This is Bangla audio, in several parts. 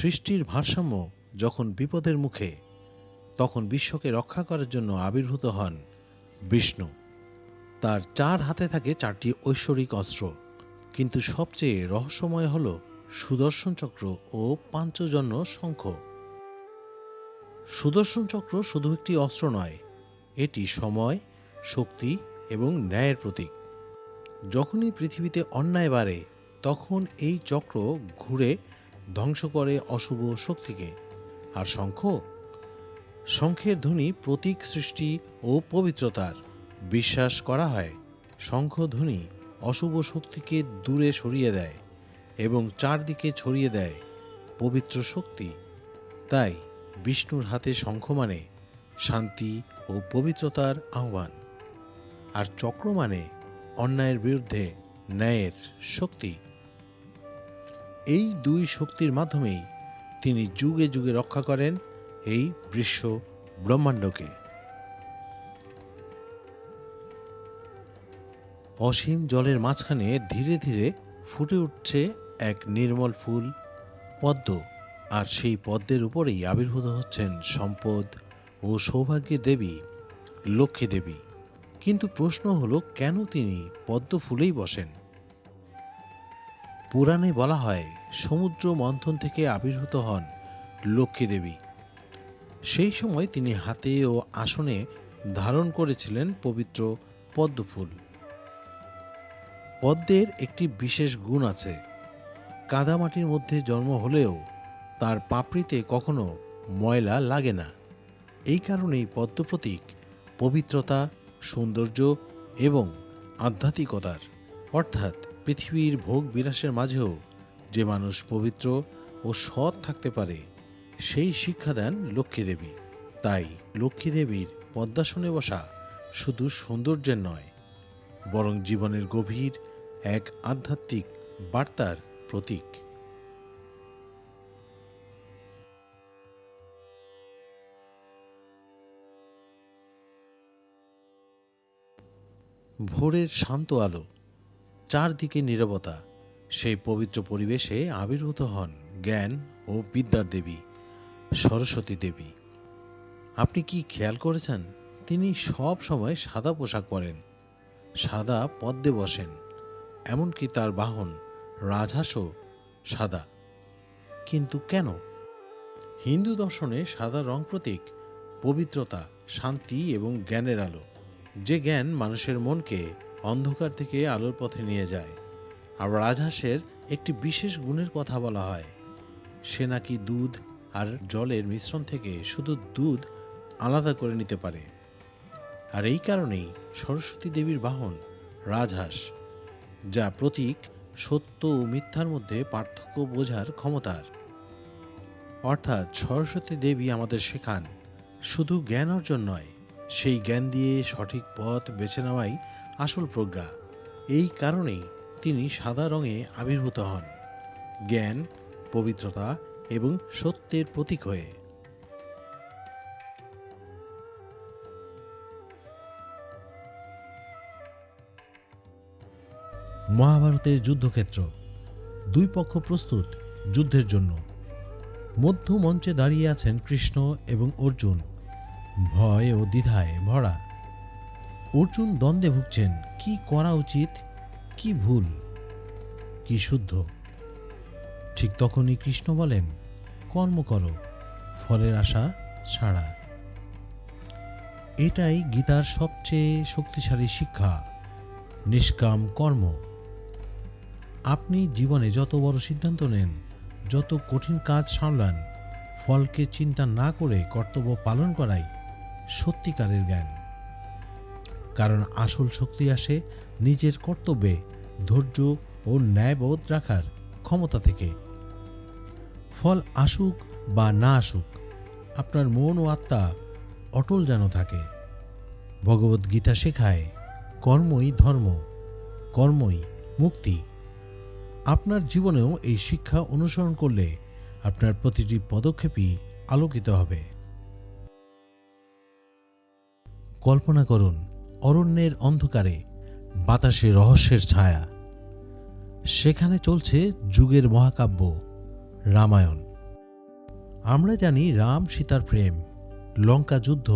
সৃষ্টির ভারসাম্য যখন বিপদের মুখে, তখন বিশ্বকে রক্ষা করার জন্য আবির্ভূত হন বিষ্ণু। তার 4 হাতে থাকে 4টি ঐশ্বরিক অস্ত্র, কিন্তু সবচেয়ে রহস্যময় হল সুদর্শন চক্র ও পাঞ্চজন্য শঙ্খ। সুদর্শন চক্র শুধু একটি অস্ত্র নয়, এটি সময়, শক্তি এবং ন্যায়ের প্রতীক। যখনই পৃথিবীতে অন্যায় বাড়ে, তখন এই চক্র ঘুরে ধ্বংস করে অশুভ শক্তিকে। আর শঙ্খের ধ্বনি প্রতীক সৃষ্টি ও পবিত্রতার। বিশ্বাস করা হয় শঙ্খধ্বনি অশুভ শক্তিকে দূরে সরিয়ে দেয় এবং চারদিকে ছড়িয়ে দেয় পবিত্র শক্তি। তাই বিষ্ণুর হাতে শঙ্খ মানে শান্তি ও পবিত্রতার আহ্বান, আর চক্র মানে অন্যায়ের বিরুদ্ধে ন্যায়ের শক্তি। এই 2 শক্তির মাধ্যমেই তিনি যুগে যুগে রক্ষা করেন এই বিশ্ব ব্রহ্মাণ্ডকে। অসীম জলের মাঝখানে ধীরে ধীরে ফুটে উঠছে এক নির্মল ফুল, পদ্ম। আর সেই পদ্মের উপরেই আবির্ভূত হচ্ছেন সম্পদ ও সৌভাগ্যের দেবী লক্ষ্মী দেবী। কিন্তু প্রশ্ন হলো, কেন তিনি পদ্ম ফুলেই বসেন? পুরাণে বলা হয় সমুদ্র মন্থন থেকে আবির্ভূত হন লক্ষ্মী দেবী। সেই সময় তিনি হাতে ও আসনে ধারণ করেছিলেন পবিত্র পদ্মফুল। পদ্মের একটি বিশেষ গুণ আছে, কাদামাটির মধ্যে জন্ম হলেও তার পাপড়িতে কখনো ময়লা লাগে না। এই কারণেই পদ্ম প্রতীক পবিত্রতা, সৌন্দর্য এবং আধ্যাত্মিকতার। অর্থাৎ পৃথিবীর ভোগ বিলাসের মাঝেও যে মানুষ পবিত্র ও সৎ থাকতে পারে, সেই শিক্ষা দেন লক্ষ্মী দেবী। তাই লক্ষ্মী দেবীর পদ্মাসনে বসা শুধু সৌন্দর্যের নয়, বরং জীবনের গভীর এক আধ্যাত্মিক বার্তার প্রতীক। ভোরের শান্ত আলো, চারদিকে নীরবতা, সেই পবিত্র পরিবেশে আবির্ভূত হন জ্ঞান ও বিদ্যার দেবী সরস্বতী দেবী। আপনি কি খেয়াল করেছেন, তিনি সব সময় সাদা পোশাক পরেন, সাদা পদ্মে বসেন, এমনকি তার বাহন রাজহাঁসও সাদা। কিন্তু কেন? হিন্দু দর্শনে সাদা রং প্রতীক পবিত্রতা, শান্তি এবং জ্ঞানের আলো। যে জ্ঞান মানুষের মনকে অন্ধকার থেকে আলোর পথে নিয়ে যায়। আর রাজহাঁসের একটি বিশেষ গুণের কথা বলা হয়, সে নাকি দুধ আর জলের মিশ্রণ থেকে শুধু দুধ আলাদা করে নিতে পারে। আর এই কারণেই সরস্বতী দেবীর বাহন রাজহাঁস, যা প্রতীক সত্য ও মিথ্যার মধ্যে পার্থক্য বোঝার ক্ষমতার। অর্থাৎ সরস্বতী দেবী আমাদের শেখান শুধু জ্ঞান অর্জন নয়, সেই জ্ঞান দিয়ে সঠিক পথ বেছে নেওয়াই আসল প্রজ্ঞা। এই কারণেই তিনি সাদা রঙে আবির্ভূত হন, জ্ঞান, পবিত্রতা এবং সত্যের প্রতীক হয়ে। মহাভারতের যুদ্ধক্ষেত্র, 2 পক্ষ প্রস্তুত যুদ্ধের জন্য। মধ্য মঞ্চে দাঁড়িয়ে আছেন কৃষ্ণ এবং অর্জুন, ভয় ও দ্বিধায় ভরা। অর্জুন দ্বন্দ্বে ভুগছেন, কি করা উচিত, কি ভুল, কি শুদ্ধ। ঠিক তখনই কৃষ্ণ বলেন, কর্ম করো, ফলের আশা ছাড়া। এটাই গীতার সবচেয়ে শক্তিশালী শিক্ষা, নিষ্কাম কর্ম। আপনি জীবনে যত বড় সিদ্ধান্ত নেন, যত কঠিন কাজ সামলান, ফলকে চিন্তা না করে কর্তব্য পালন করাই সত্যিকারের জ্ঞান। কারণ আসল শক্তি আসে নিজের কর্তব্যে ধৈর্য ও ন্যায়বোধ রাখার ক্ষমতা থেকে। ফল আসুক বা না আসুক, আপনার মন ও আত্মা অটল যেন থাকে। ভগবদ্গীতা শেখায় কর্মই ধর্ম, কর্মই মুক্তি। আপনার জীবনেও এই শিক্ষা অনুসরণ করলে আপনার প্রতিটি পদক্ষেপই আলোকিত হবে। কল্পনা করুন, অরণ্যের অন্ধকারে বাতাসে রহস্যের ছায়া। সেখানে চলছে যুগের মহাকাব্য রামায়ণ। আমরা জানি রাম সীতার প্রেম, লঙ্কা যুদ্ধ,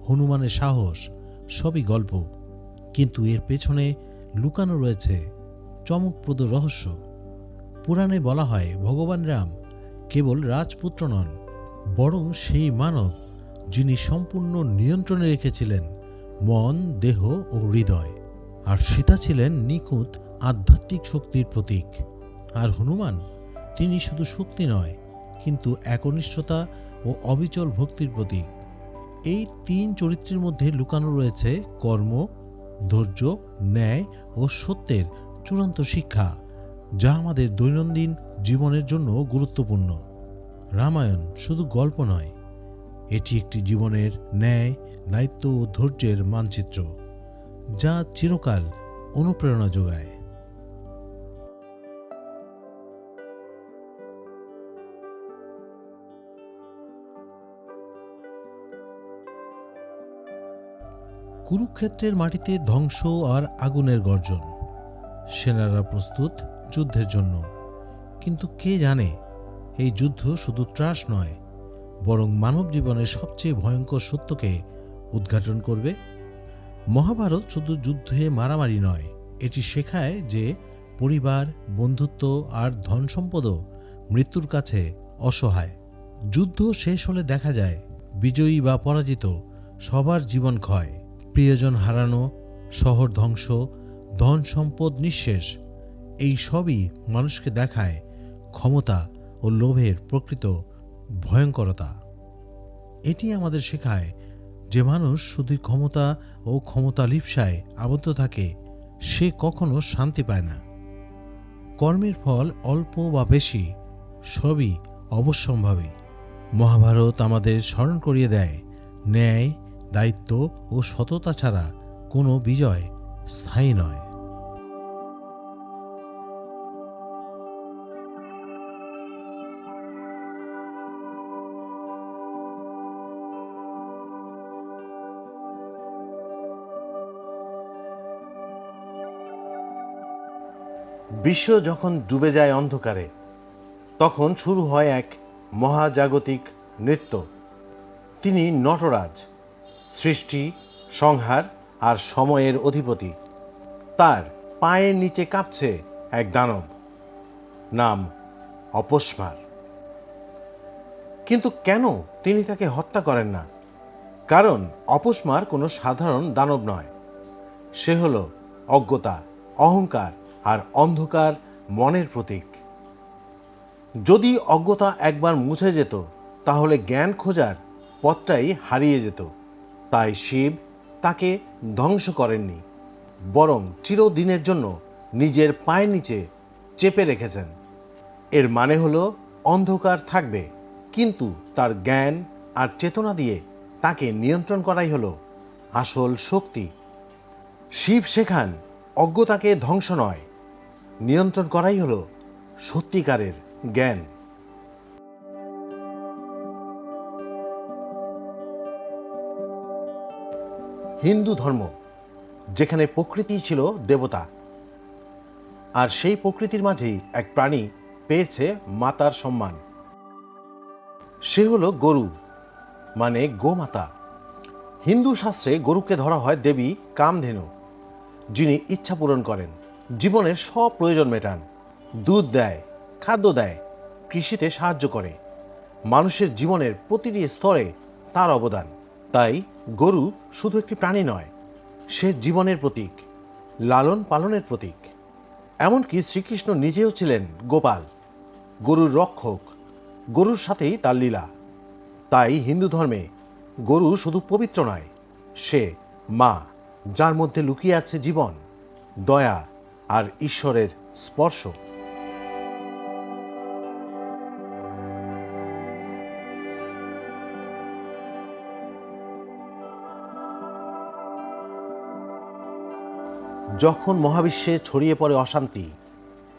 হনুমানের সাহস সবই গল্প, কিন্তু এর পেছনে লুকানো রয়েছে চমকপ্রদ রহস্য। পুরাণে বলা হয় ভগবান রাম কেবল রাজপুত্র নন, বরং সেই মানব যিনি সম্পূর্ণ নিয়ন্ত্রণে রেখেছিলেন মন, দেহ ও হৃদয়। আর সীতা ছিলেন নিখুঁত আধ্যাত্মিক শক্তির প্রতীক। আর হনুমান, তিনি শুধু শক্তি নয়, কিন্তু একনিষ্ঠতা ও অবিচল ভক্তির প্রতীক। এই তিন চরিত্রের মধ্যে লুকানো রয়েছে কর্ম, ধৈর্য, ন্যায় ও সত্যের চূড়ান্ত শিক্ষা, যা আমাদের দৈনন্দিন জীবনের জন্য গুরুত্বপূর্ণ। রামায়ণ শুধু গল্প নয়, এটি একটি জীবনের ন্যায়, দায়িত্ব ও ধৈর্যের মানচিত্র, যা চিরকাল অনুপ্রেরণা যোগায়। কুরুক্ষেত্রের মাটিতে ধ্বংস আর আগুনের গর্জন, সেনারা প্রস্তুত যুদ্ধের জন্য। কিন্তু কে জানে, এই যুদ্ধ শুধু ত্রাস নয়, বরং মানব জীবনের সবচেয়ে ভয়ঙ্কর সত্যকে উদ্ঘাটন করবে। মহাভারত শুধু যুদ্ধে মারামারি নয়, এটি শেখায় যে পরিবার, বন্ধুত্ব আর ধন সম্পদও মৃত্যুর কাছে অসহায়। যুদ্ধ শেষ হলে দেখা যায় বিজয়ী বা পরাজিত সবার জীবন ক্ষয়, প্রিয়জন হারানো, শহর ধ্বংস, ধন সম্পদ নিঃশেষ। এই সবই মানুষকে দেখায় ক্ষমতা ও লোভের প্রকৃত ভয়ঙ্করতা। এটি আমাদের শেখায় যে মানুষ শুধু ক্ষমতা ও ক্ষমতা লিপ্সায় আবদ্ধ থাকে, সে কখনো শান্তি পায় না। কর্মের ফল অল্প বা বেশি সবই অবশ্যম্ভাবী। মহাভারত আমাদের স্মরণ করিয়ে দেয়, ন্যায়, দায়িত্ব ও সততা ছাড়া কোনো বিজয় স্থায়ী নয়। বিশ্ব যখন ডুবে যায় অন্ধকারে, তখন শুরু হয় এক মহাজাগতিক নৃত্য। তিনি নটরাজ, সৃষ্টি, সংহার আর সময়ের অধিপতি। তার পায়ের নিচে কাঁপছে এক দানব, নাম অপস্মার। কিন্তু কেন তিনি তাকে হত্যা করেন না? কারণ অপস্মার কোনো সাধারণ দানব নয়। সে হল অজ্ঞতা, অহংকার আর অন্ধকার মনের প্রতীক। যদি অজ্ঞতা একবার মুছে যেত, তাহলে জ্ঞান খোঁজার পথটাই হারিয়ে যেত। তাই শিব তাকে ধ্বংস করেননি, বরং চিরদিনের জন্য নিজের পায়ের নিচে চেপে রেখেছেন। এর মানে হলো অন্ধকার থাকবে, কিন্তু তার জ্ঞান আর চেতনা দিয়ে তাকে নিয়ন্ত্রণ করাই হলো আসল শক্তি। শিব শেখান, অজ্ঞতাকে ধ্বংস নয়, নিয়ন্ত্রণ করাই হলো সত্যিকারের জ্ঞান। হিন্দু ধর্ম, যেখানে প্রকৃতি ছিল দেবতা, আর সেই প্রকৃতির মাঝেই এক প্রাণী পেয়েছে মাতার সম্মান। সে হলো গরু, মানে গোমাতা। হিন্দু শাস্ত্রে গরুকে ধরা হয় দেবী কামধেনু, যিনি ইচ্ছা পূরণ করেন, জীবনের সব প্রয়োজন মেটান, দুধ দেয়, খাদ্য দেয়, কৃষিতে সাহায্য করে। মানুষের জীবনের প্রতিটি স্তরে তার অবদান। তাই গরু শুধু একটি প্রাণী নয়, সে জীবনের প্রতীক, লালন পালনের প্রতীক। এমনকি শ্রীকৃষ্ণ নিজেও ছিলেন গোপাল, গরুর রক্ষক। গরুর সাথেই তার লীলা। তাই হিন্দু ধর্মে গরু শুধু পবিত্র নয়, সে মা, যার মধ্যে লুকিয়ে আছে জীবন, দয়া আর ঈশ্বরের স্পর্শ। যখন মহাবিশ্বে ছড়িয়ে পড়ে অশান্তি,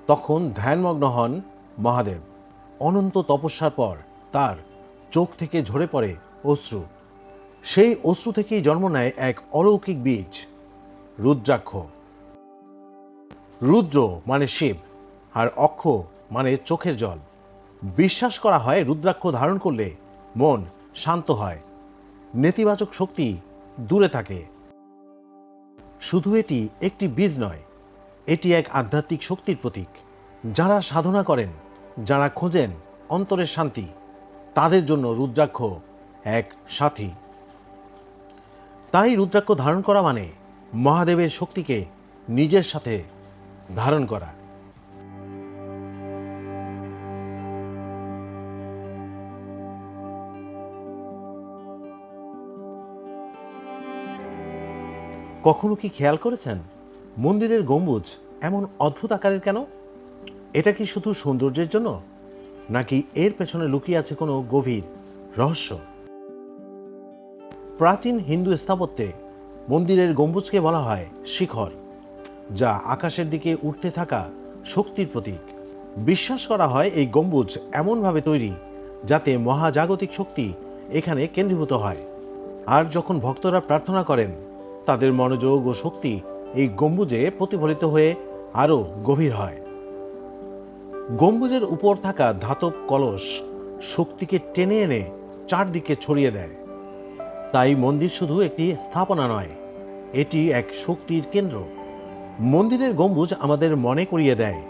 তখন ধ্যানমগ্ন হন মহাদেব। অনন্ত তপস্যার পর তার চোখ থেকে ঝরে পড়ে অশ্রু। সেই অশ্রু থেকেই জন্ম নেয় এক অলৌকিক বীজ, রুদ্রাক্ষ। রুদ্র মানে শিব, আর অক্ষ মানে চোখের জল। বিশ্বাস করা হয় রুদ্রাক্ষ ধারণ করলে মন শান্ত হয়, নেতিবাচক শক্তি দূরে থাকে। শুধু এটি একটি বীজ নয়, এটি এক আধ্যাত্মিক শক্তির প্রতীক। যারা সাধনা করেন, যারা খোঁজেন অন্তরের শান্তি, তাদের জন্য রুদ্রাক্ষ এক সাথী। তাই রুদ্রাক্ষ ধারণ করা মানে মহাদেবের শক্তিকে নিজের সাথে ধারণ করা। কখনো কি খেয়াল করেছেন মন্দিরের গম্বুজ এমন অদ্ভুত আকারের কেন? এটা কি শুধু সৌন্দর্যের জন্য, নাকি এর পেছনে লুকিয়ে আছে কোনো গভীর রহস্য? প্রাচীন হিন্দু স্থাপত্যে মন্দিরের গম্বুজকে বলা হয় শিখর, যা আকাশের দিকে উঠতে থাকা শক্তির প্রতীক। বিশ্বাস করা হয় এই গম্বুজ এমনভাবে তৈরি যাতে মহাজাগতিক শক্তি এখানে কেন্দ্রীভূত হয়। আর যখন ভক্তরা প্রার্থনা করেন, তাদের মনোযোগ ও শক্তি এই গম্বুজে প্রতিফলিত হয়ে আরও গভীর হয়। গম্বুজের উপর থাকা ধাতব কলস শক্তিকে টেনে এনে চারদিকে ছড়িয়ে দেয়। তাই মন্দির শুধু একটি স্থাপনা নয়, এটি এক শক্তির কেন্দ্র। মন্দিরের গম্বুজ আমাদের মনে করিয়ে দেয়,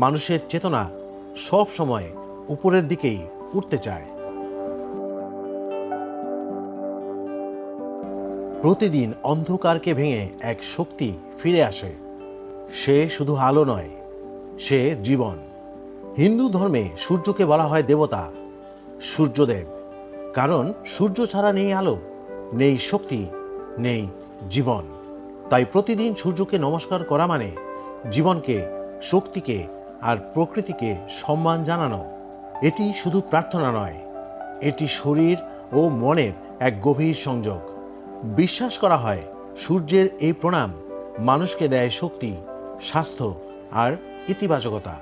মানুষের চেতনা সব সময় উপরের দিকেই উঠতে চায়। প্রতিদিন অন্ধকারকে ভেঙে এক শক্তি ফিরে আসে। সে শুধু আলো নয়, সে জীবন। হিন্দু ধর্মে সূর্যকে বলা হয় দেবতা, সূর্যদেব। কারণ সূর্য ছাড়া নেই আলো, নেই শক্তি, নেই জীবন। তাই প্রতিদিন সূর্যকে নমস্কার করা মানে জীবনকে, শক্তিকে আর প্রকৃতিকে সম্মান জানানো। এটি শুধু প্রার্থনা নয়, এটি শরীর ও মনের এক গভীর সংযোগ। বিশ্বাস করা হয় সূর্যের এই প্রণাম মানুষকে দেয় শক্তি, স্বাস্থ্য আর ইতিবাচকতা।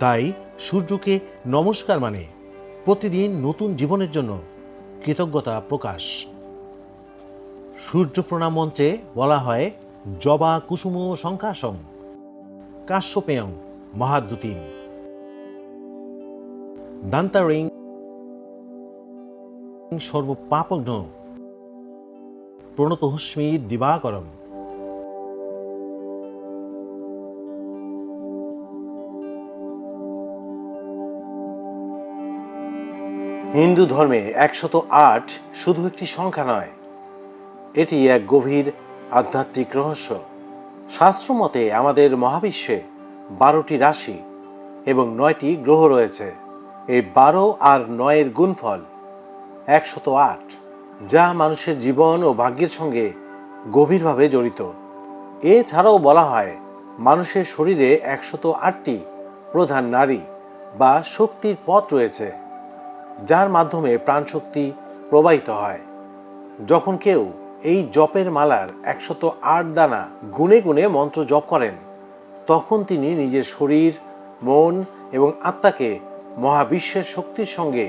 তাই সূর্যকে নমস্কার মানে প্রতিদিন নতুন জীবনের জন্য কৃতজ্ঞতা প্রকাশ। সূর্য প্রণাম মন্ত্রে বলা হয় জবা কুসুম শঙ্কাশং কাশ্যপেয়ং মহাদ্যুতিম দান্তারিং সর্বপাপঘ্ন প্রণতহস্মি দিবাকরম। হিন্দু ধর্মে 108 শুধু একটি সংখ্যা নয়, এটি এক গভীর আধ্যাত্মিক রহস্য। শাস্ত্র মতে আমাদের মহাবিশ্বে 12টি রাশি এবং 9টি গ্রহ রয়েছে। এই 12 আর 9-এর গুণফল 108, যা মানুষের জীবন ও ভাগ্যের সঙ্গে গভীরভাবে জড়িত। এছাড়াও বলা হয় মানুষের শরীরে 108টি প্রধান নাড়ি বা শক্তির পথ রয়েছে, যার মাধ্যমে প্রাণশক্তি প্রবাহিত হয়। যখন কেউ এই জপের মালার 108 দানা গুনে গুনে মন্ত্র জপ করেন, তখন তিনি নিজের শরীর, মন এবং আত্মাকে মহাবিশ্বের শক্তির সঙ্গে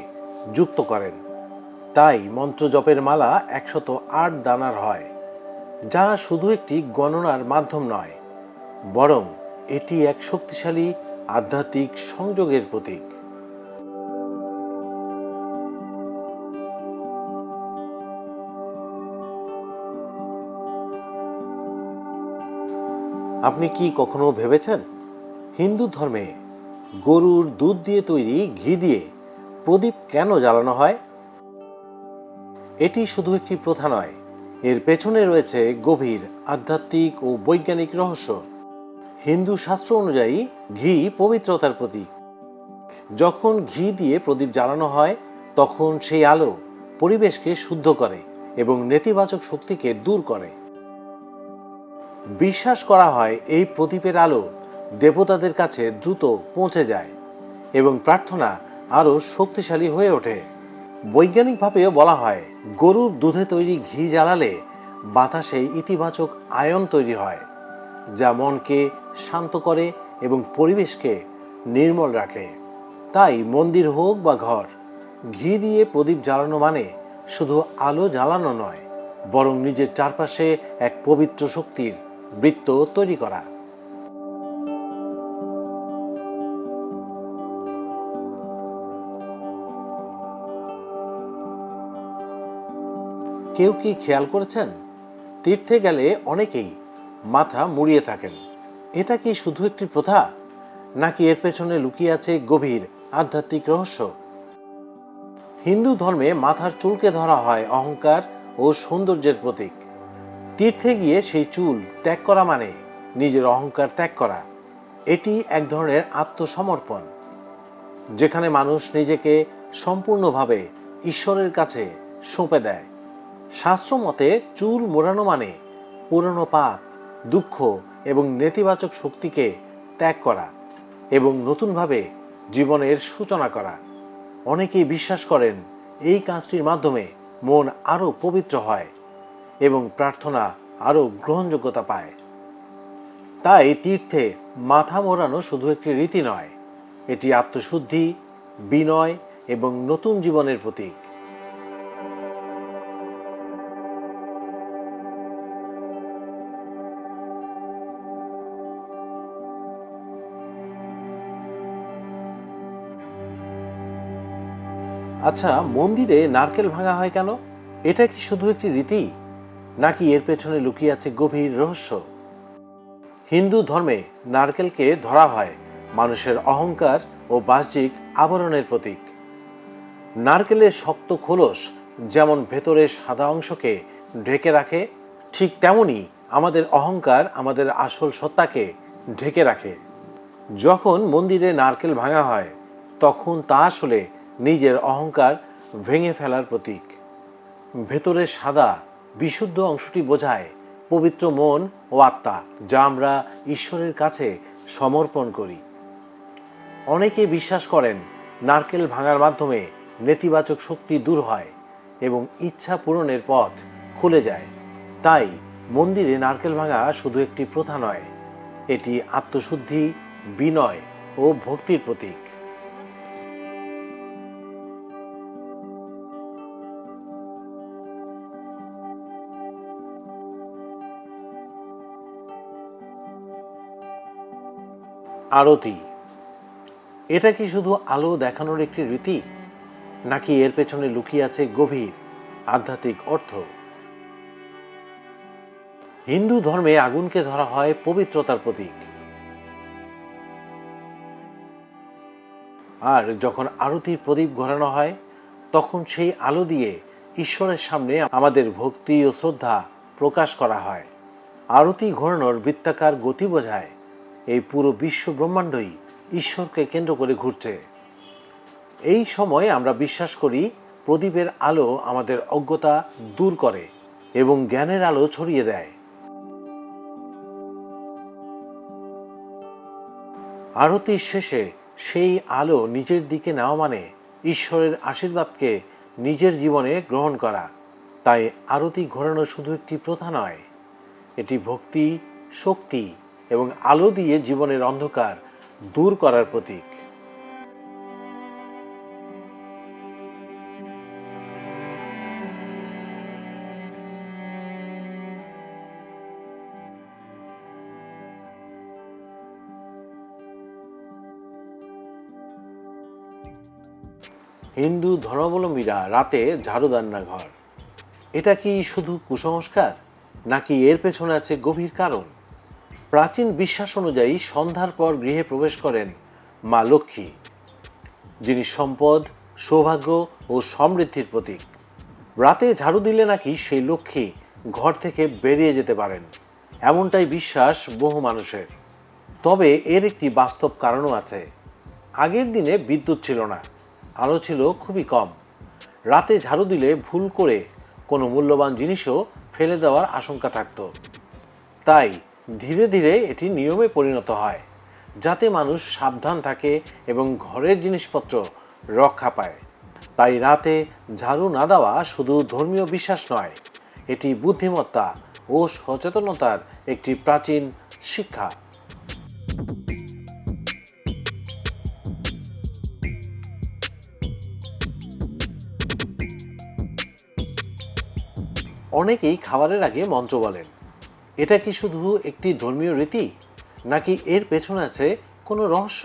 যুক্ত করেন। তাই মন্ত্র জপের মালা 108 দানার হয়, যা শুধু একটি গণনার মাধ্যম নয়, বরং এটি এক শক্তিশালী আধ্যাত্মিক সংযোগের প্রতীক। আপনি কি কখনো ভেবেছেন হিন্দু ধর্মে গরুর দুধ দিয়ে তৈরি ঘি দিয়ে প্রদীপ কেন জ্বালানো হয়? এটি শুধু একটি প্রথা নয়, এর পেছনে রয়েছে গভীর আধ্যাত্মিক ও বৈজ্ঞানিক রহস্য। হিন্দু শাস্ত্র অনুযায়ী ঘি পবিত্রতার প্রতীক। যখন ঘি দিয়ে প্রদীপ জ্বালানো হয়, তখন সেই আলো পরিবেশকে শুদ্ধ করে এবং নেতিবাচক শক্তিকে দূর করে। বিশ্বাস করা হয় এই প্রদীপের আলো দেবতাদের কাছে দ্রুত পৌঁছে যায় এবং প্রার্থনা আরও শক্তিশালী হয়ে ওঠে। বৈজ্ঞানিকভাবেও বলা হয় গরুর দুধে তৈরি ঘি জ্বালালে বাতাসে ইতিবাচক আয়ন তৈরি হয়, যা মনকে শান্ত করে এবং পরিবেশকে নির্মল রাখে। তাই মন্দির হোক বা ঘর, ঘি দিয়ে প্রদীপ জ্বালানো মানে শুধু আলো জ্বালানো নয়, বরং নিজের চারপাশে এক পবিত্র শক্তির বৃত্ত তৈরি করা। কেউ কি খেয়াল করেছেন, তীর্থে গেলে অনেকেই মাথা মুড়িয়ে থাকেন? এটা কি শুধু একটি প্রথা, নাকি এর পেছনে লুকিয়ে আছে গভীর আধ্যাত্মিক রহস্য? হিন্দু ধর্মে মাথার চুলকে ধরা হয় অহংকার ও সৌন্দর্যের প্রতীক। তীর্থে গিয়ে সেই চুল ত্যাগ করা মানে নিজের অহংকার ত্যাগ করা। এটি এক ধরনের আত্মসমর্পণ, যেখানে মানুষ নিজেকে সম্পূর্ণভাবে ঈশ্বরের কাছে সঁপে দেয়। শাস্ত্র মতে চুল মোড়ানো মানে পুরনো পাপ, দুঃখ এবং নেতিবাচক শক্তিকে ত্যাগ করা এবং নতুনভাবে জীবনের সূচনা করা। অনেকেই বিশ্বাস করেন এই কাজটির মাধ্যমে মন আরও পবিত্র হয় এবং প্রার্থনা আরও গ্রহণযোগ্যতা পায়। তাই তীর্থে মাথা মোড়ানো শুধু একটি রীতি নয়, এটি আত্মশুদ্ধি, বিনয় এবং নতুন জীবনের প্রতীক। আচ্ছা, মন্দিরে নারকেল ভাঙা হয় কেন? এটা কি শুধু একটি রীতি, নাকি এর পেছনে লুকিয়ে আছে গভীর রহস্য? হিন্দু ধর্মে নারকেলকে ধরা হয় মানুষের অহংকার ও বাহ্যিক আবরণের প্রতীক। নারকেলের শক্ত খোলস যেমন ভেতরের সাদা অংশকে ঢেকে রাখে, ঠিক তেমনি আমাদের অহংকার আমাদের আসল সত্তাকে ঢেকে রাখে। যখন মন্দিরে নারকেল ভাঙা হয়, তখন তা আসলে নিজের অহংকার ভেঙে ফেলার প্রতীক। ভেতরের সাদা বিশুদ্ধ অংশটি বোঝায় পবিত্র মন ও আত্মা, যা আমরা ঈশ্বরের কাছে সমর্পণ করি। অনেকে বিশ্বাস করেন নারকেল ভাঙার মাধ্যমে নেতিবাচক শক্তি দূর হয় এবং ইচ্ছা পূরণের পথ খুলে যায়। তাই মন্দিরে নারকেল ভাঙা শুধু একটি প্রথা নয়, এটি আত্মশুদ্ধি, বিনয় ও ভক্তির প্রতীক। আরতি, এটা কি শুধু আলো দেখানোর একটি রীতি, নাকি এর পেছনে লুকিয়ে আছে গভীর আধ্যাত্মিক অর্থ? হিন্দু ধর্মে আগুনকে ধরা হয় পবিত্রতার প্রতীক। আর যখন আরতির প্রদীপ ঘোরানো হয়, তখন সেই আলো দিয়ে ঈশ্বরের সামনে আমাদের ভক্তি ও শ্রদ্ধা প্রকাশ করা হয়। আরতি ঘোরানোর বৃত্তাকার গতি বোঝায় এই পুরো বিশ্ব ব্রহ্মাণ্ডই ঈশ্বরকে কেন্দ্র করে ঘুরছে। এই সময় আমরা বিশ্বাস করি প্রদীপের আলো আমাদের অজ্ঞতা দূর করে এবং জ্ঞানের আলো ছড়িয়ে দেয়। আরতির শেষে সেই আলো নিজের দিকে নেওয়া মানে ঈশ্বরের আশীর্বাদকে নিজের জীবনে গ্রহণ করা। তাই আরতি ঘোরানো শুধু একটি প্রথা নয়, এটি ভক্তি, শক্তি এবং আলো দিয়ে জীবনের অন্ধকার দূর করার প্রতীক। হিন্দু ধর্মাবলম্বীরা রাতে ঝাড়ু দেন না ঘর। এটা কি শুধু কুসংস্কার, নাকি এর পেছনে আছে গভীর কারণ? প্রাচীন বিশ্বাস অনুযায়ী সন্ধ্যার পর গৃহে প্রবেশ করেন মা লক্ষ্মী, যিনি সম্পদ, সৌভাগ্য ও সমৃদ্ধির প্রতীক। রাতে ঝাড়ু দিলে নাকি সেই লক্ষ্মী ঘর থেকে বেরিয়ে যেতে পারেন, এমনটাই বিশ্বাস বহু মানুষের। তবে এর একটি বাস্তব কারণও আছে। আগের দিনে বিদ্যুৎ ছিল না, আলো ছিল খুবই কম। রাতে ঝাড়ু দিলে ভুল করে কোনো মূল্যবান জিনিসও ফেলে দেওয়ার আশঙ্কা থাকত। তাই ধীরে ধীরে এটি নিয়মে পরিণত হয়, যাতে মানুষ সাবধান থাকে এবং ঘরের জিনিসপত্র রক্ষা পায়। তাই রাতে ঝাড়ু না দেওয়া শুধু ধর্মীয় বিশ্বাস নয়, এটি বুদ্ধিমত্তা ও সচেতনতার একটি প্রাচীন শিক্ষা। অনেকেই খাবারের আগে মন্ত্র বলেন। এটা কি শুধু একটি ধর্মীয় রীতি, নাকি এর পেছনে আছে কোনো রহস্য?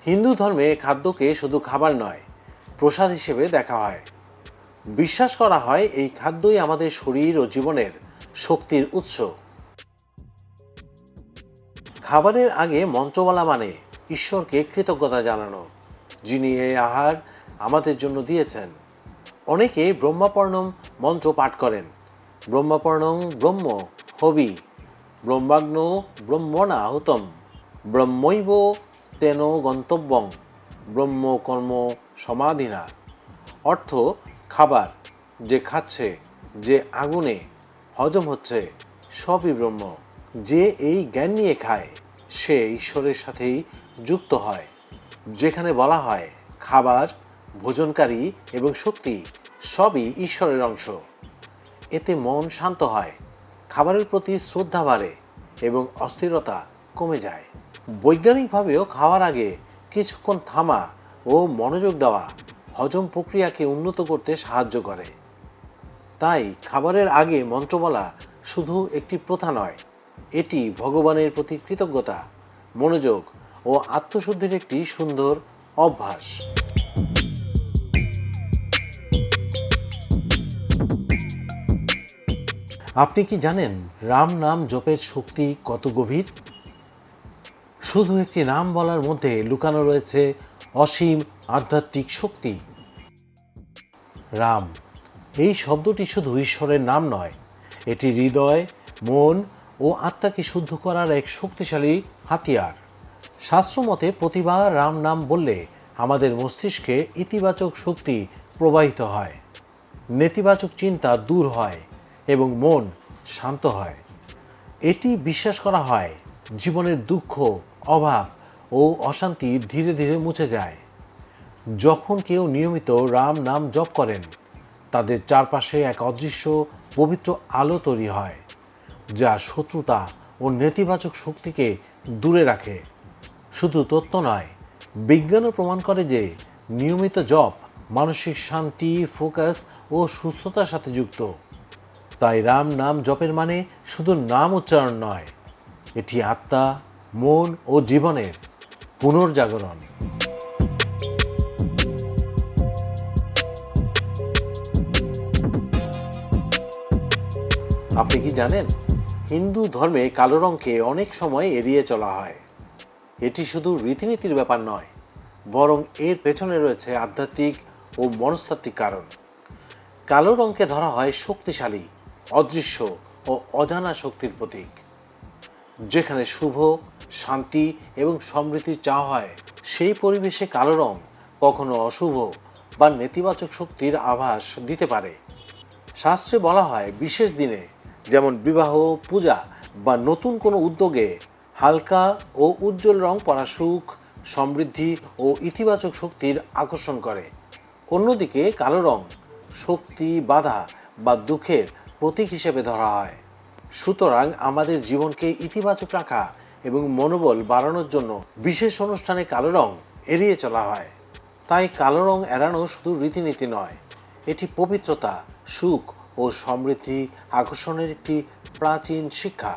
হিন্দু ধর্মে খাদ্যকে শুধু খাবার নয়, প্রসাদ হিসেবে দেখা হয়। বিশ্বাস করা হয় এই খাদ্যই আমাদের শরীর ও জীবনের শক্তির উৎস। খাবারের আগে মন্ত্র বলা মানে ঈশ্বরকে কৃতজ্ঞতা জানানো, যিনি এই আহার আমাদের জন্য দিয়েছেন। অনেকে ব্রহ্মাপর্ণম মন্ত্র পাঠ করেন। ব্রহ্মাপর্ণং ব্রহ্ম হবি, ব্রহ্মাগ্ন ব্রহ্মণা হুতম, ব্রহ্মৈব তেন গন্তব্যং, ব্রহ্ম কর্ম সমাধিনা। অর্থ, খাবার যে খাচ্ছে, যে আগুনে হজম হচ্ছে, সবই ব্রহ্ম। যে এই জ্ঞান নিয়ে খায় সে ঈশ্বরের সাথেই যুক্ত হয়। যেখানে বলা হয় খাবার, ভোজনকারী এবং শক্তি সবই ঈশ্বরের অংশ, এতে মন শান্ত হয়, খাবারের প্রতি শ্রদ্ধা বাড়ে এবং অস্থিরতা কমে যায়। বৈজ্ঞানিকভাবেও খাওয়ার আগে কিছুক্ষণ থামা ও মনোযোগ দেওয়া হজম প্রক্রিয়াকে উন্নত করতে সাহায্য করে। তাই খাবারের আগে মন্ত্র বলা শুধু একটি প্রথা নয়, এটি ভগবানের প্রতি কৃতজ্ঞতা, মনোযোগ ও আত্মশুদ্ধির একটি সুন্দর অভ্যাস। আপনি কি জানেন রাম নাম জপের শক্তি কত গভীর? শুধু একটি নাম বলার মধ্যে লুকানো রয়েছে অসীম আধ্যাত্মিক শক্তি। রাম, এই শব্দটি শুধু ঈশ্বরের নাম নয়, এটি হৃদয়, মন ও আত্মাকে শুদ্ধ করার এক শক্তিশালী হাতিয়ার। শাস্ত্রমতে প্রতিবার রাম নাম বললে আমাদের মস্তিষ্কে ইতিবাচক শক্তি প্রবাহিত হয়, নেতিবাচক চিন্তা দূর হয় এবং মন শান্ত হয়। এটি বিশ্বাস করা হয় জীবনের দুঃখ, অভাব ও অশান্তি ধীরে ধীরে মুছে যায়। যখন কেউ নিয়মিত রাম নাম জপ করেন, তাদের চারপাশে এক অদৃশ্য পবিত্র আলো তৈরি হয়, যা শত্রুতা ও নেতিবাচক শক্তিকে দূরে রাখে। শুধু তত্ত্ব নয়, বিজ্ঞানও প্রমাণ করে যে নিয়মিত জপ মানসিক শান্তি, ফোকাস ও সুস্থতার সাথে যুক্ত। তাই রাম নাম জপের মানে শুধু নাম উচ্চারণ নয়, এটি আত্মা, মন ও জীবনের পুনর্জাগরণ। আপনি কি জানেন হিন্দু ধর্মে কালো রঙকে অনেক সময় এড়িয়ে চলা হয়? এটি শুধু রীতিনীতির ব্যাপার নয়, বরং এর পেছনে রয়েছে আধ্যাত্মিক ও মনস্তাত্ত্বিক কারণ। কালো রঙকে ধরা হয় শক্তিশালী, অদৃশ্য ও অজানা শক্তির প্রতীক। যেখানে শুভ, শান্তি এবং সমৃদ্ধির চাওয়া হয়, সেই পরিবেশে কালো রং কখনো অশুভ বা নেতিবাচক শক্তির আভাস দিতে পারে। শাস্ত্রে বলা হয় বিশেষ দিনে, যেমন বিবাহ, পূজা বা নতুন কোনো উদ্যোগে হালকা ও উজ্জ্বল রং পরা সুখ, সমৃদ্ধি ও ইতিবাচক শক্তির আকর্ষণ করে। অন্যদিকে কালো রং শক্তি, বাধা বা দুঃখের প্রতীক হিসেবে ধরা হয়। সুতরাং আমাদের জীবনকে ইতিবাচক রাখা এবং মনোবল বাড়ানোর জন্য বিশেষ অনুষ্ঠানে কালো রং এড়িয়ে চলা হয়। তাই কালো রং এড়ানো শুধু রীতিনীতি নয়, এটি পবিত্রতা, সুখ ও সমৃদ্ধি আকর্ষণের একটি প্রাচীন শিক্ষা।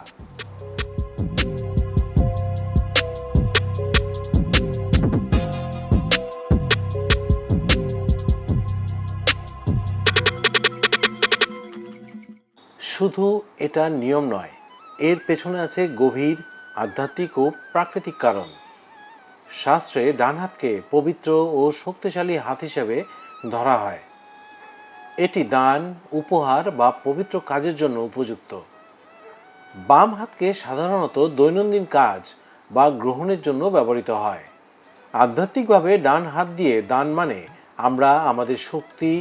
শুধু এটা নিয়ম নয়, এর পেছনে আছে গভীর আধ্যাত্মিক ও প্রাকৃতিক কারণ। শাস্ত্রে ডান হাতকে পবিত্র ও শক্তিশালী হাত হিসেবে ধরা হয়। এটি দান, উপহার বা পবিত্র কাজের জন্য উপযুক্ত। বাম হাতকে সাধারণত দৈনন্দিন কাজ বা গ্রহণের জন্য ব্যবহৃত হয়। আধ্যাত্মিকভাবে ডান হাত দিয়ে দান মানে আমরা আমাদের শক্তি,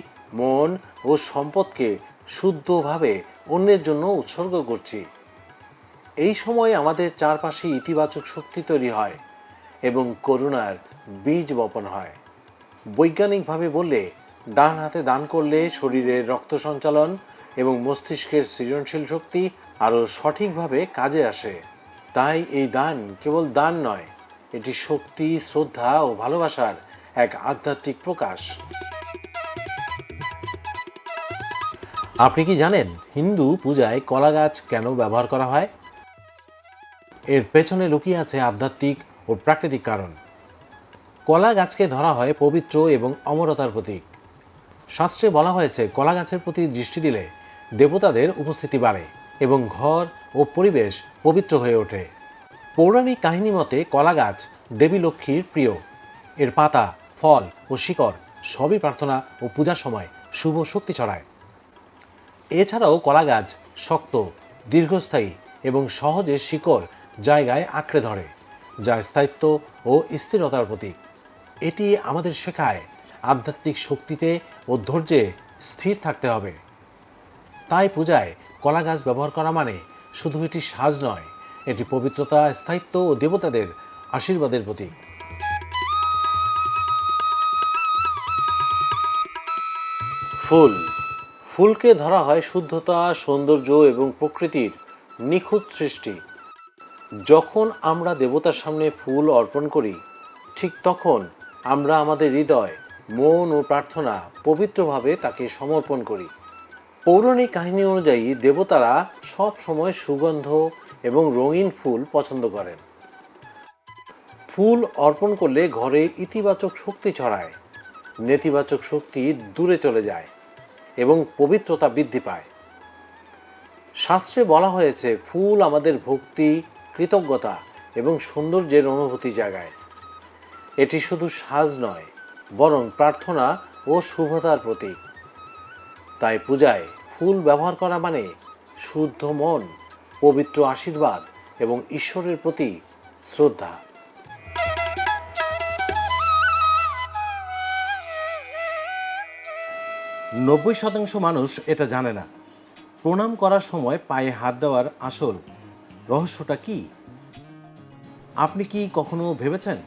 মন ও সম্পদকে শুদ্ধভাবে অন্যের জন্য উৎসর্গ করছি। এই সময় আমাদের চারপাশে ইতিবাচক শক্তি তৈরি হয় এবং করুণার বীজ বপন হয়। বৈজ্ঞানিকভাবে বললে, ডান হাতে দান করলে শরীরের রক্ত সঞ্চালন এবং মস্তিষ্কের সৃজনশীল শক্তি আরও সঠিকভাবে কাজে আসে। তাই এই দান কেবল দান নয়, এটি শক্তি, শ্রদ্ধা ও ভালোবাসার এক আধ্যাত্মিক প্রকাশ। আপনি কি জানেন হিন্দু পূজায় কলা গাছ কেন ব্যবহার করা হয়? এর পেছনে লুকিয়ে আছে আধ্যাত্মিক ও প্রাকৃতিক কারণ। কলা গাছকে ধরা হয় পবিত্র এবং অমরতার প্রতীক। শাস্ত্রে বলা হয়েছে কলা গাছের প্রতি দৃষ্টি দিলে দেবতাদের উপস্থিতি বাড়ে এবং ঘর ও পরিবেশ পবিত্র হয়ে ওঠে। পৌরাণিক কাহিনী মতে কলা গাছ দেবী লক্ষ্মীর প্রিয়। এর পাতা, ফল ও শিকড় সবই প্রার্থনা ও পূজার সময় শুভ শক্তি ছড়ায়। এছাড়াও কলা গাছ শক্ত, দীর্ঘস্থায়ী এবং সহজে শিকড় জায়গায় আঁকড়ে ধরে, যা স্থায়িত্ব ও স্থিরতার প্রতীক। এটি আমাদের শেখায় আধ্যাত্মিক শক্তিতে ও ধৈর্যে স্থির থাকতে হবে। তাই পূজায় কলা গাছ ব্যবহার করা মানে শুধু এটি সাজ নয়, এটি পবিত্রতা, স্থায়িত্ব ও দেবতাদের আশীর্বাদের প্রতীক। ফুল, ফুলকে ধরা হয় শুদ্ধতা, সৌন্দর্য এবং প্রকৃতির নিখুঁত সৃষ্টি। যখন আমরা দেবতার সামনে ফুল অর্পণ করি, ঠিক তখন আমরা আমাদের হৃদয়, মন ও প্রার্থনা পবিত্রভাবে তাকে সমর্পণ করি। পৌরাণিক কাহিনী অনুযায়ী দেবতারা সব সময় সুগন্ধ এবং রঙিন ফুল পছন্দ করেন। ফুল অর্পণ করলে ঘরে ইতিবাচক শক্তি ছড়ায়, নেতিবাচক শক্তি দূরে চলে যায় এবং পবিত্রতা বৃদ্ধি পায়। শাস্ত্রে বলা হয়েছে ফুল আমাদের ভক্তি, কৃতজ্ঞতা এবং সৌন্দর্যের অনুভূতি জাগায়। এটি শুধু সাজ নয়, বরং প্রার্থনা ও শুভতার প্রতীক। তাই পূজায় ফুল ব্যবহার করা মানে শুদ্ধ মন, পবিত্র আশীর্বাদ এবং ঈশ্বরের প্রতি শ্রদ্ধা। 90% মানুষ এটা জানে না। প্রণাম করার সময় পায়ে হাত দেওয়ার আসল রহস্যটা কি? আপনি কি কখনো ভেবেছেন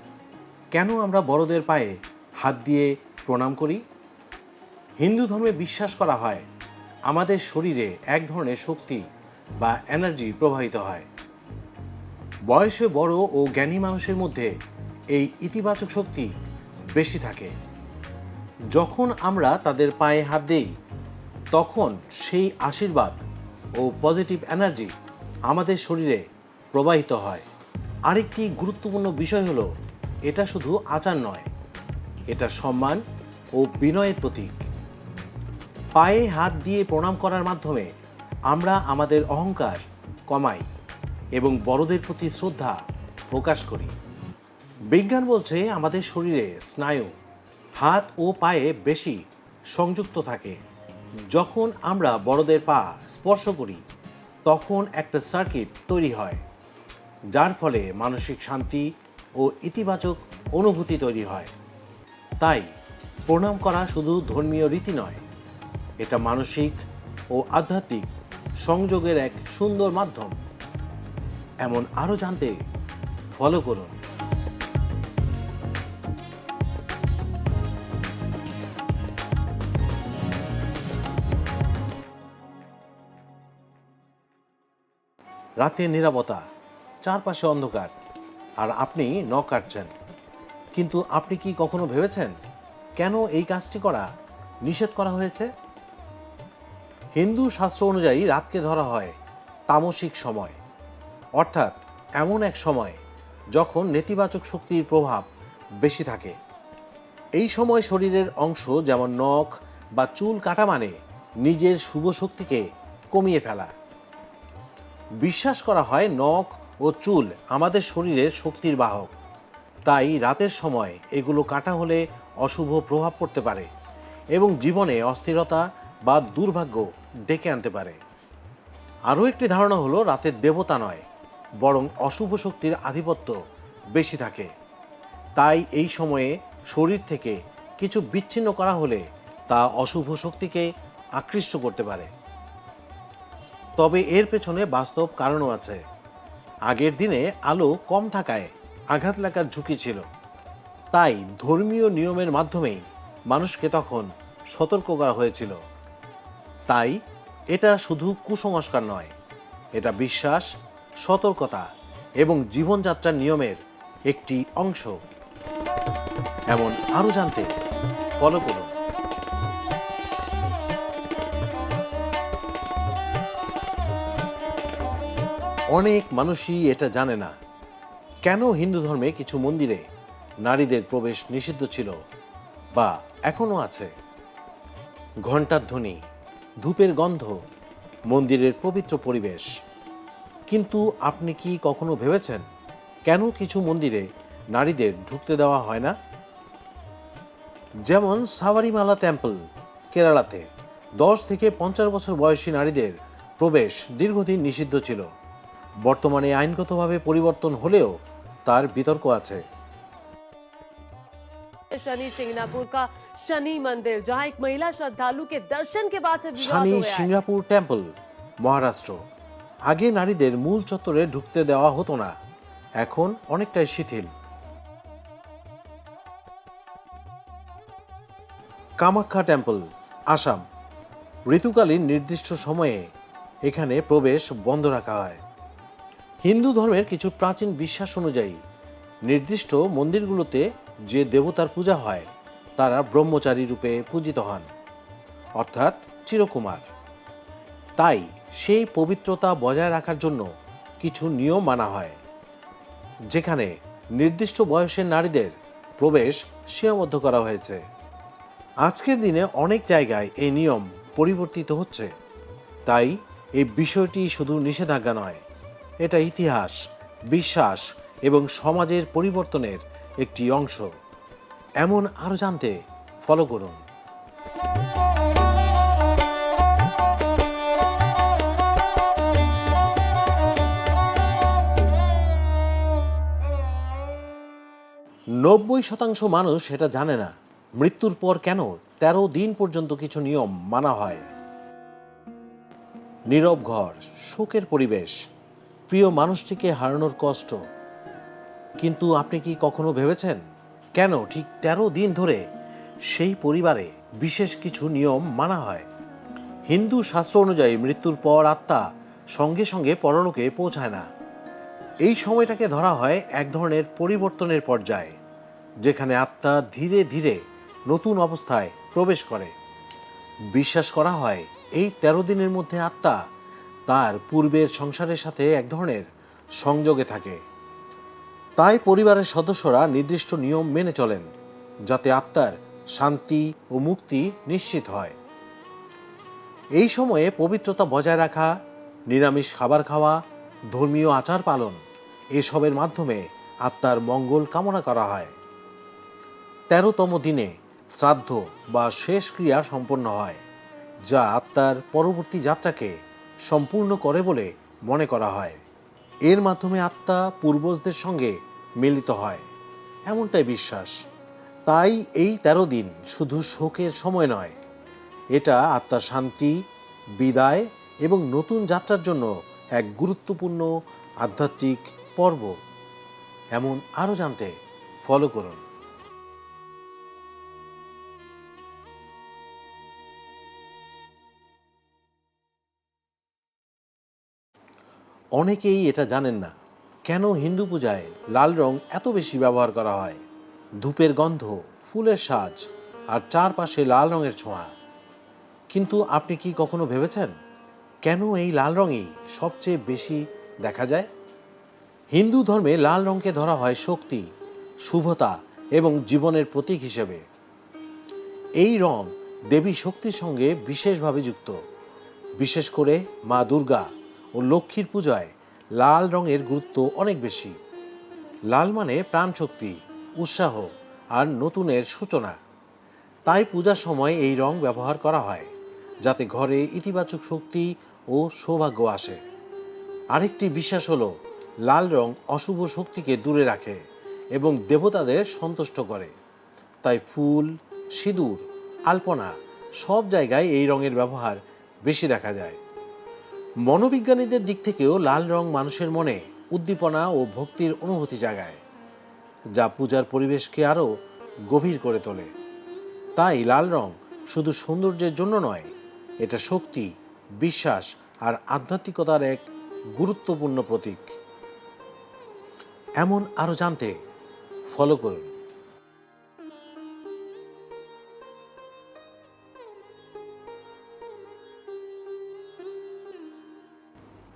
কেন আমরা বড়দের পায়ে হাত দিয়ে প্রণাম করি? হিন্দু ধর্মে বিশ্বাস করা হয় আমাদের শরীরে এক ধরনের শক্তি বা এনার্জি প্রবাহিত হয়। বয়সে বড় ও জ্ঞানী মানুষের মধ্যে এই ইতিবাচক শক্তি বেশি থাকে। যখন আমরা তাদের পায়ে হাত দেই, তখন সেই আশীর্বাদ ও পজিটিভ এনার্জি আমাদের শরীরে প্রবাহিত হয়। আরেকটি গুরুত্বপূর্ণ বিষয় হলো, এটা শুধু আচার নয়, এটা সম্মান ও বিনয়ের প্রতীক। পায়ে হাত দিয়ে প্রণাম করার মাধ্যমে আমরা আমাদের অহংকার কমাই এবং বড়দের প্রতি শ্রদ্ধা প্রকাশ করি। বিজ্ঞান বলছে আমাদের শরীরে স্নায়ু হাত ও পায়ে বেশি সংযুক্ত থাকে। যখন আমরা বড়দের পা স্পর্শ করি, তখন একটা সার্কিট তৈরি হয়, যার ফলে মানসিক শান্তি ও ইতিবাচক অনুভূতি তৈরি হয়। তাই প্রণাম করা শুধু ধর্মীয় রীতি নয়, এটা মানসিক ও আধ্যাত্মিক সংযোগের এক সুন্দর মাধ্যম। এমন আরও জানতে ফলো করুন। রাতের নীরবতা, চারপাশে অন্ধকার, আর আপনি নখ কাটছেন। কিন্তু আপনি কি কখনো ভেবেছেন কেন এই কাজটি করা নিষেধ করা হয়েছে? হিন্দু শাস্ত্র অনুযায়ী রাতকে ধরা হয় তামসিক সময়, অর্থাৎ এমন এক সময় যখন নেতিবাচক শক্তির প্রভাব বেশি থাকে। এই সময় শরীরের অংশ যেমন নখ বা চুল কাটা মানে নিজের শুভ শক্তিকে কমিয়ে ফেলা। বিশ্বাস করা হয় নখ ও চুল আমাদের শরীরের শক্তির বাহক, তাই রাতের সময় এগুলো কাটা হলে অশুভ প্রভাব পড়তে পারে এবং জীবনে অস্থিরতা বা দুর্ভাগ্য ডেকে আনতে পারে। আরও একটি ধারণা হলো রাতের দেবতা নয়, বরং অশুভ শক্তির আধিপত্য বেশি থাকে। তাই এই সময়ে শরীর থেকে কিছু বিচ্ছিন্ন করা হলে তা অশুভ শক্তিকে আকৃষ্ট করতে পারে। তবে এর পেছনে বাস্তব কারণও আছে। আগের দিনে আলো কম থাকায় আঘাত লাগার ঝুঁকি ছিল, তাই ধর্মীয় নিয়মের মাধ্যমেই মানুষকে তখন সতর্ক করা হয়েছিল। তাই এটা শুধু কুসংস্কার নয়, এটা বিশ্বাস, সতর্কতা এবং জীবনযাত্রার নিয়মের একটি অংশ। এমন আরও জানতে ফলো করুন। অনেক মানুষই এটা জানে না কেন হিন্দু ধর্মে কিছু মন্দিরে নারীদের প্রবেশ নিষিদ্ধ ছিল বা এখনো আছে। ঘণ্টার ধ্বনি, ধূপের গন্ধ, মন্দিরের পবিত্র পরিবেশ। কিন্তু আপনি কি কখনো ভেবেছেন কেন কিছু মন্দিরে নারীদের ঢুকতে দেওয়া হয় না? যেমন সাবারিমালা টেম্পল কেরালাতে 10 থেকে 50 বছর বয়সী নারীদের প্রবেশ দীর্ঘদিন নিষিদ্ধ ছিল। বর্তমানে আইনগতভাবে পরিবর্তন হলেও তার বিতর্ক আছে। शनि शिंगणापुर का शनि मंदिर जहां एक महिला श्रद्धालु के दर्शन के बाद से विवाद শানি हो गया है। Singapore temple Maharashtra. আগে নারীদের মূল চত্বরে ঢুকতে দেওয়া হতো না, এখন অনেকটাই শিথিল। কামাখ্যা টেম্পল আসাম। ঋতুকালীন নির্দিষ্ট সময়ে এখানে প্রবেশ বন্ধ রাখা হয়। হিন্দু ধর্মের কিছু প্রাচীন বিশ্বাস অনুযায়ী নির্দিষ্ট মন্দিরগুলোতে যে দেবতার পূজা হয় তারা ব্রহ্মচারী রূপে পূজিত হন, অর্থাৎ চিরকুমার। তাই সেই পবিত্রতা বজায় রাখার জন্য কিছু নিয়ম মানা হয়, যেখানে নির্দিষ্ট বয়সের নারীদের প্রবেশ সীমাবদ্ধ করা হয়েছে। আজকের দিনে অনেক জায়গায় এই নিয়ম পরিবর্তিত হচ্ছে। তাই এই বিষয়টি শুধু নিষেধাজ্ঞা নয়, এটা ইতিহাস, বিশ্বাস এবং সমাজের পরিবর্তনের একটি অংশ। এমন আরও জানতে ফলো করুন। নব্বই শতাংশ মানুষ এটা জানে না মৃত্যুর পর কেন 13 দিন পর্যন্ত কিছু নিয়ম মানা হয়। নীরব ঘর, শোকের পরিবেশ, প্রিয় মানুষটিকে হারানোর কষ্ট। কিন্তু আপনি কি কখনো ভেবেছেন কেন ঠিক 13 দিন ধরে সেই পরিবারে বিশেষ কিছু নিয়ম মানা হয়? হিন্দু শাস্ত্র অনুযায়ী মৃত্যুর পর আত্মা সঙ্গে সঙ্গে পরলোকে পৌঁছায় না। এই সময়টাকে ধরা হয় এক ধরনের পরিবর্তনের পর্যায়, যেখানে আত্মা ধীরে ধীরে নতুন অবস্থায় প্রবেশ করে। বিশ্বাস করা হয় এই 13 দিনের মধ্যে আত্মা তার পূর্বের সংসারের সাথে এক ধরনের সংযোগে থাকে। তাই পরিবারের সদস্যরা নির্দিষ্ট নিয়ম মেনে চলেন, যাতে আত্মার শান্তি ও মুক্তি নিশ্চিত হয়। এই সময়ে পবিত্রতা বজায় রাখা, নিরামিষ খাবার খাওয়া, ধর্মীয় আচার পালন, এসবের মাধ্যমে আত্মার মঙ্গল কামনা করা হয়। 13তম দিনে শ্রাদ্ধ বা শেষ ক্রিয়া সম্পন্ন হয়, যা আত্মার পরবর্তী যাত্রাকে সম্পূর্ণ করে বলে মনে করা হয়। এর মাধ্যমে আত্মা পূর্বজদের সঙ্গে মিলিত হয়, এমনটাই বিশ্বাস। তাই এই 13 দিন শুধু শোকের সময় নয়, এটা আত্মার শান্তি, বিদায় এবং নতুন যাত্রার জন্য এক গুরুত্বপূর্ণ আধ্যাত্মিক পর্ব। এমন আরও জানতে ফলো করুন। অনেকেই এটা জানেন না কেন হিন্দু পূজায় লাল রং এত বেশি ব্যবহার করা হয়। ধূপের গন্ধ, ফুলের সাজ আর চারপাশে লাল রঙের ছোঁয়া। কিন্তু আপনি কি কখনো ভেবেছেন কেন এই লাল রঙই সবচেয়ে বেশি দেখা যায়? হিন্দু ধর্মে লাল রঙকে ধরা হয় শক্তি, শুভতা এবং জীবনের প্রতীক হিসেবে। এই রং দেবী শক্তির সঙ্গে বিশেষভাবে যুক্ত। বিশেষ করে মা দুর্গা ও লক্ষ্মীর পূজায় লাল রঙের গুরুত্ব অনেক বেশি। লাল মানে প্রাণশক্তি, উৎসাহ আর নতুনের সূচনা। তাই পূজার সময় এই রং ব্যবহার করা হয়, যাতে ঘরে ইতিবাচক শক্তি ও সৌভাগ্য আসে। আরেকটি বিশ্বাস হলো লাল রং অশুভ শক্তিকে দূরে রাখে এবং দেবতাদের সন্তুষ্ট করে। তাই ফুল, সিঁদুর, আলপনা সব জায়গায় এই রঙের ব্যবহার বেশি দেখা যায়। মনোবিজ্ঞানীদের দিক থেকেও লাল রং মানুষের মনে উদ্দীপনা ও ভক্তির অনুভূতি জাগায়, যা পূজার পরিবেশকে আরও গভীর করে তোলে। তাই লাল রং শুধু সৌন্দর্যের জন্য নয়, এটা শক্তি, বিশ্বাস আর আধ্যাত্মিকতার এক গুরুত্বপূর্ণ প্রতীক। এমন আরও জানতে ফলো করুন।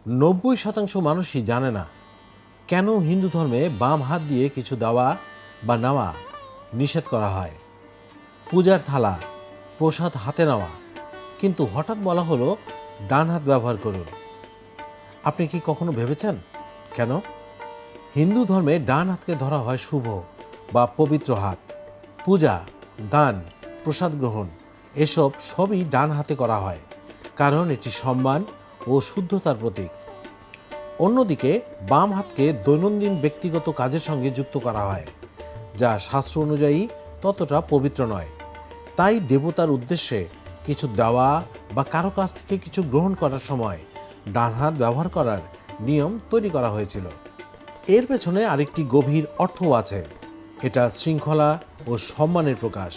90% মানুষই জানে না কেন হিন্দু ধর্মে বাম হাত দিয়ে কিছু দেওয়া বা নেওয়া নিষেধ করা হয়। পূজার থালা, প্রসাদ হাতে নেওয়া কিন্তু হঠাৎ বলা হলো ডান হাত ব্যবহার করুন। আপনি কি কখনো ভেবেছেন কেন? হিন্দু ধর্মে ডান হাতকে ধরা হয় শুভ বা পবিত্র হাত। পূজা, দান, প্রসাদ গ্রহণ এসব সবই ডান হাতে করা হয়, কারণ এটি সম্মান ও শুদ্ধতার প্রতীক। অন্যদিকে বাম হাতকে দৈনন্দিন ব্যক্তিগত কাজের সঙ্গে যুক্ত করা হয়, যা শাস্ত্র অনুযায়ী ততটা পবিত্র নয়। তাই দেবতার উদ্দেশ্যে কিছু দেওয়া বা কারো কাছ থেকে কিছু গ্রহণ করার সময় ডান হাত ব্যবহার করার নিয়ম তৈরি করা হয়েছিল। এর পেছনে আরেকটি গভীর অর্থও আছে। এটা শৃঙ্খলা ও সম্মানের প্রকাশ।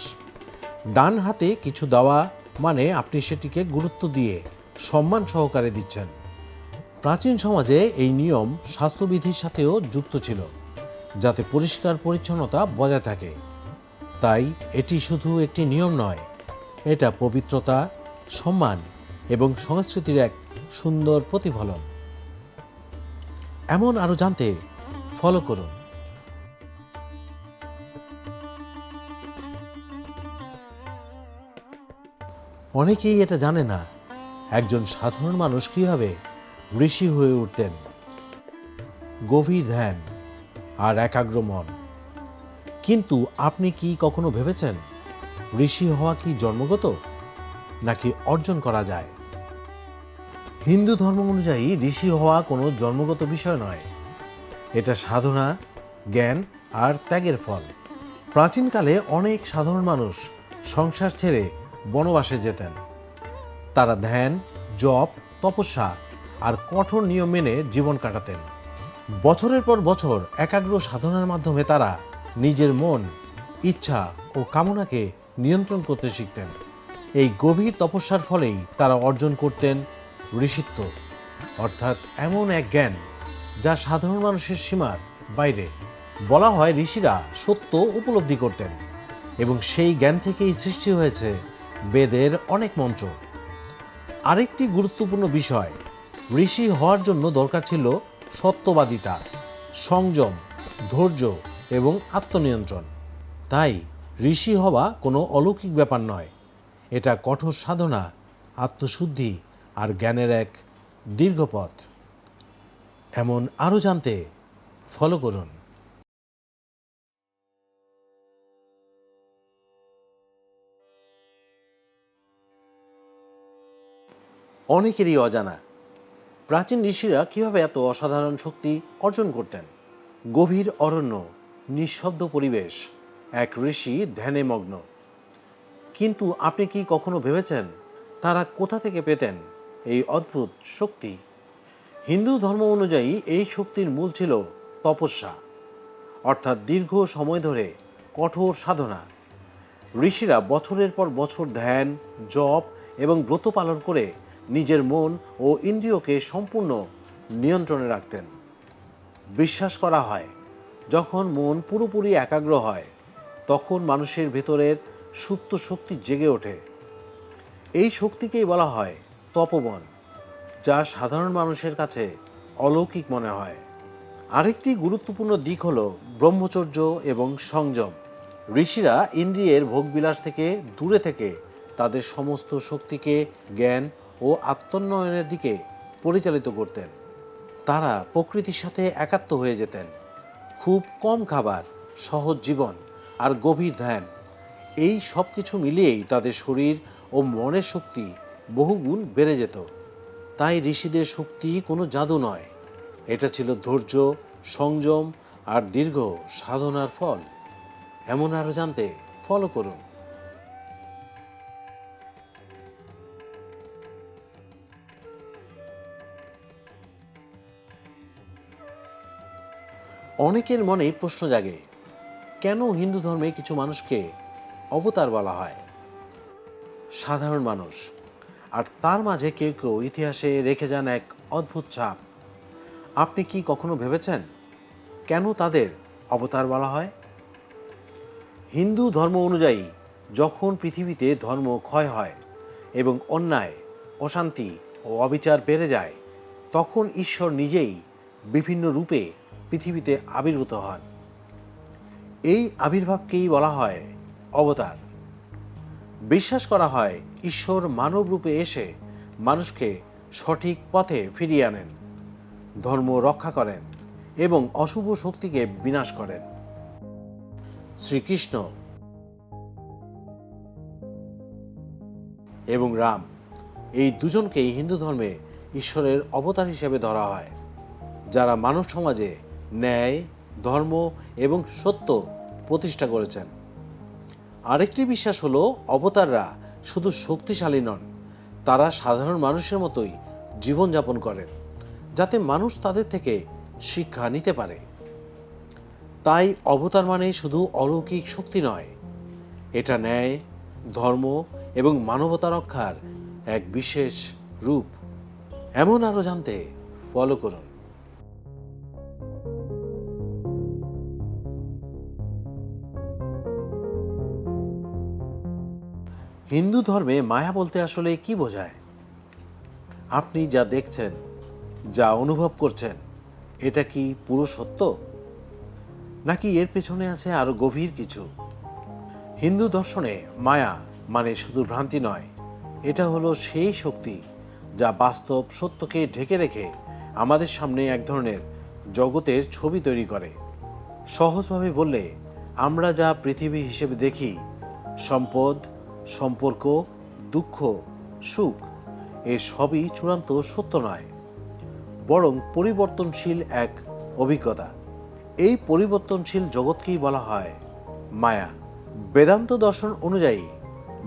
ডান হাতে কিছু দেওয়া মানে আপনি সেটিকে গুরুত্ব দিয়ে সম্মান সহকারে দিচ্ছেন। প্রাচীন সমাজে এই নিয়ম স্বাস্থ্যবিধির সাথেও যুক্ত ছিল, যাতে পরিষ্কার পরিচ্ছন্নতা বজায় থাকে। তাই এটি শুধু একটি নিয়ম নয়, এটা পবিত্রতা, সম্মান এবং সংস্কৃতির এক সুন্দর প্রতিফলন। এমন আরও জানতে ফলো করুন। অনেকেই এটা জানে না, একজন সাধারণ মানুষ কিভাবে ঋষি হয়ে উঠতেন। গভীর ধ্যান আর একাগ্র মন। কিন্তু আপনি কি কখনো ভেবেছেন ঋষি হওয়া কি জন্মগত নাকি অর্জন করা যায়? হিন্দু ধর্ম অনুযায়ী ঋষি হওয়া কোনো জন্মগত বিষয় নয়, এটা সাধনা, জ্ঞান আর ত্যাগের ফল। প্রাচীনকালে অনেক সাধারণ মানুষ সংসার ছেড়ে বনবাসে যেতেন। তারা ধ্যান, জপ, তপস্যা আর কঠোর নিয়ম মেনে জীবন কাটাতেন। বছরের পর বছর একাগ্র সাধনার মাধ্যমে তারা নিজের মন, ইচ্ছা ও কামনাকে নিয়ন্ত্রণ করতে শিখতেন। এই গভীর তপস্যার ফলেই তারা অর্জন করতেন ঋষিত্ব, অর্থাৎ এমন এক জ্ঞান যা সাধারণ মানুষের সীমার বাইরে। বলা হয় ঋষিরা সত্য উপলব্ধি করতেন এবং সেই জ্ঞান থেকেই সৃষ্টি হয়েছে বেদের অনেক মন্ত্র। আরেকটি গুরুত্বপূর্ণ বিষয়, ঋষি হওয়ার জন্য দরকার ছিল সত্যবাদিতা, সংযম, ধৈর্য এবং আত্মনিয়ন্ত্রণ। তাই ঋষি হওয়া কোনো অলৌকিক ব্যাপার নয়, এটা কঠোর সাধনা, আত্মশুদ্ধি আর জ্ঞানের এক দীর্ঘ পথ। এমন আরও জানতে ফলো করুন। অনেকেরই অজানা প্রাচীন ঋষিরা কিভাবে এত অসাধারণ শক্তি অর্জন করতেন। গভীর অরণ্য, নিঃশব্দ পরিবেশ, এক ঋষি ধ্যানে মগ্ন। কিন্তু আপনি কি কখনো ভেবেছেন তারা কোথা থেকে পেতেন এই অদ্ভুত শক্তি? হিন্দু ধর্ম অনুযায়ী এই শক্তির মূল ছিল তপস্যা, অর্থাৎ দীর্ঘ সময় ধরে কঠোর সাধনা। ঋষিরা বছরের পর বছর ধ্যান, জপ এবং ব্রত পালন করে নিজের মন ও ইন্দ্রিয়কে সম্পূর্ণ নিয়ন্ত্রণে রাখতেন। বিশ্বাস করা হয় যখন মন পুরোপুরি একাগ্র হয়, তখন মানুষের ভেতরের সুপ্ত শক্তি জেগে ওঠে। এই শক্তিকেই বলা হয় তপোবন, যা সাধারণ মানুষের কাছে অলৌকিক মনে হয়। আরেকটি গুরুত্বপূর্ণ দিক হল ব্রহ্মচর্য এবং সংযম। ঋষিরা ইন্দ্রিয়ের ভোগবিলাস থেকে দূরে থেকে তাদের সমস্ত শক্তিকে জ্ঞান ও আত্মোন্নয়নের দিকে পরিচালিত করতেন। তারা প্রকৃতির সাথে একাত্ম হয়ে যেতেন। খুব কম খাবার, সহজ জীবন আর গভীর ধ্যান, এই সব কিছু মিলিয়েই তাদের শরীর ও মনের শক্তি বহুগুণ বেড়ে যেত। তাই ঋষিদের শক্তি কোনো জাদু নয়, এটা ছিল ধৈর্য, সংযম আর দীর্ঘ সাধনার ফল। এমন আরও জানতে ফলো করুন। অনেকের মনে প্রশ্ন জাগে, কেন হিন্দু ধর্মে কিছু মানুষকে অবতার বলা হয়? সাধারণ মানুষ, আর তার মাঝে কেউ কেউ ইতিহাসে রেখে যান এক অদ্ভুত ছাপ। আপনি কি কখনো ভেবেছেন কেন তাদের অবতার বলা হয়? হিন্দু ধর্ম অনুযায়ী যখন পৃথিবীতে ধর্ম ক্ষয় হয় এবং অন্যায়, অশান্তি ও অবিচার বেড়ে যায়, তখন ঈশ্বর নিজেই বিভিন্ন রূপে পৃথিবীতে আবির্ভূত হন। এই আবির্ভাবকেই বলা হয় অবতার। বিশ্বাস করা হয় ঈশ্বর মানব রূপে এসে মানুষকে সঠিক পথে ফিরিয়ে আনেন, ধর্ম রক্ষা করেন এবং অশুভ শক্তিকে বিনাশ করেন। শ্রীকৃষ্ণ এবং রাম এই দুজনকেই হিন্দু ধর্মে ঈশ্বরের অবতার হিসেবে ধরা হয়, যারা মানব সমাজে ন্যায়, ধর্ম এবং সত্য প্রতিষ্ঠা করেছেন। আরেকটি বিশ্বাস হলো অবতাররা শুধু শক্তিশালী নন, তারা সাধারণ মানুষের মতোই জীবনযাপন করেন, যাতে মানুষ তাদের থেকে শিক্ষা নিতে পারে। তাই অবতার মানে শুধু অলৌকিক শক্তি নয়, এটা ন্যায়, ধর্ম এবং মানবতা রক্ষার এক বিশেষ রূপ। এমন আরও জানতে ফলো করুন। হিন্দু ধর্মে মায়া বলতে আসলে কি বোঝায়? আপনি যা দেখছেন, যা অনুভব করছেন, এটা কি পুরো সত্য, নাকি এর পেছনে আছে আরো গভীর কিছু? হিন্দু দর্শনে মায়া মানে শুধু ভ্রান্তি নয়, এটা হলো সেই শক্তি যা বাস্তব সত্যকে ঢেকে রেখে আমাদের সামনে এক ধরনের জগতের ছবি তৈরি করে। সহজভাবে বললে, আমরা যা পৃথিবী হিসেবে দেখি, সম্পদ, সম্পর্ক, দুঃখ, সুখ, এ সবই চূড়ান্ত সত্য নয়, বরং পরিবর্তনশীল এক অভিজ্ঞতা। এই পরিবর্তনশীল জগৎকেই বলা হয় মায়া। বেদান্ত দর্শন অনুযায়ী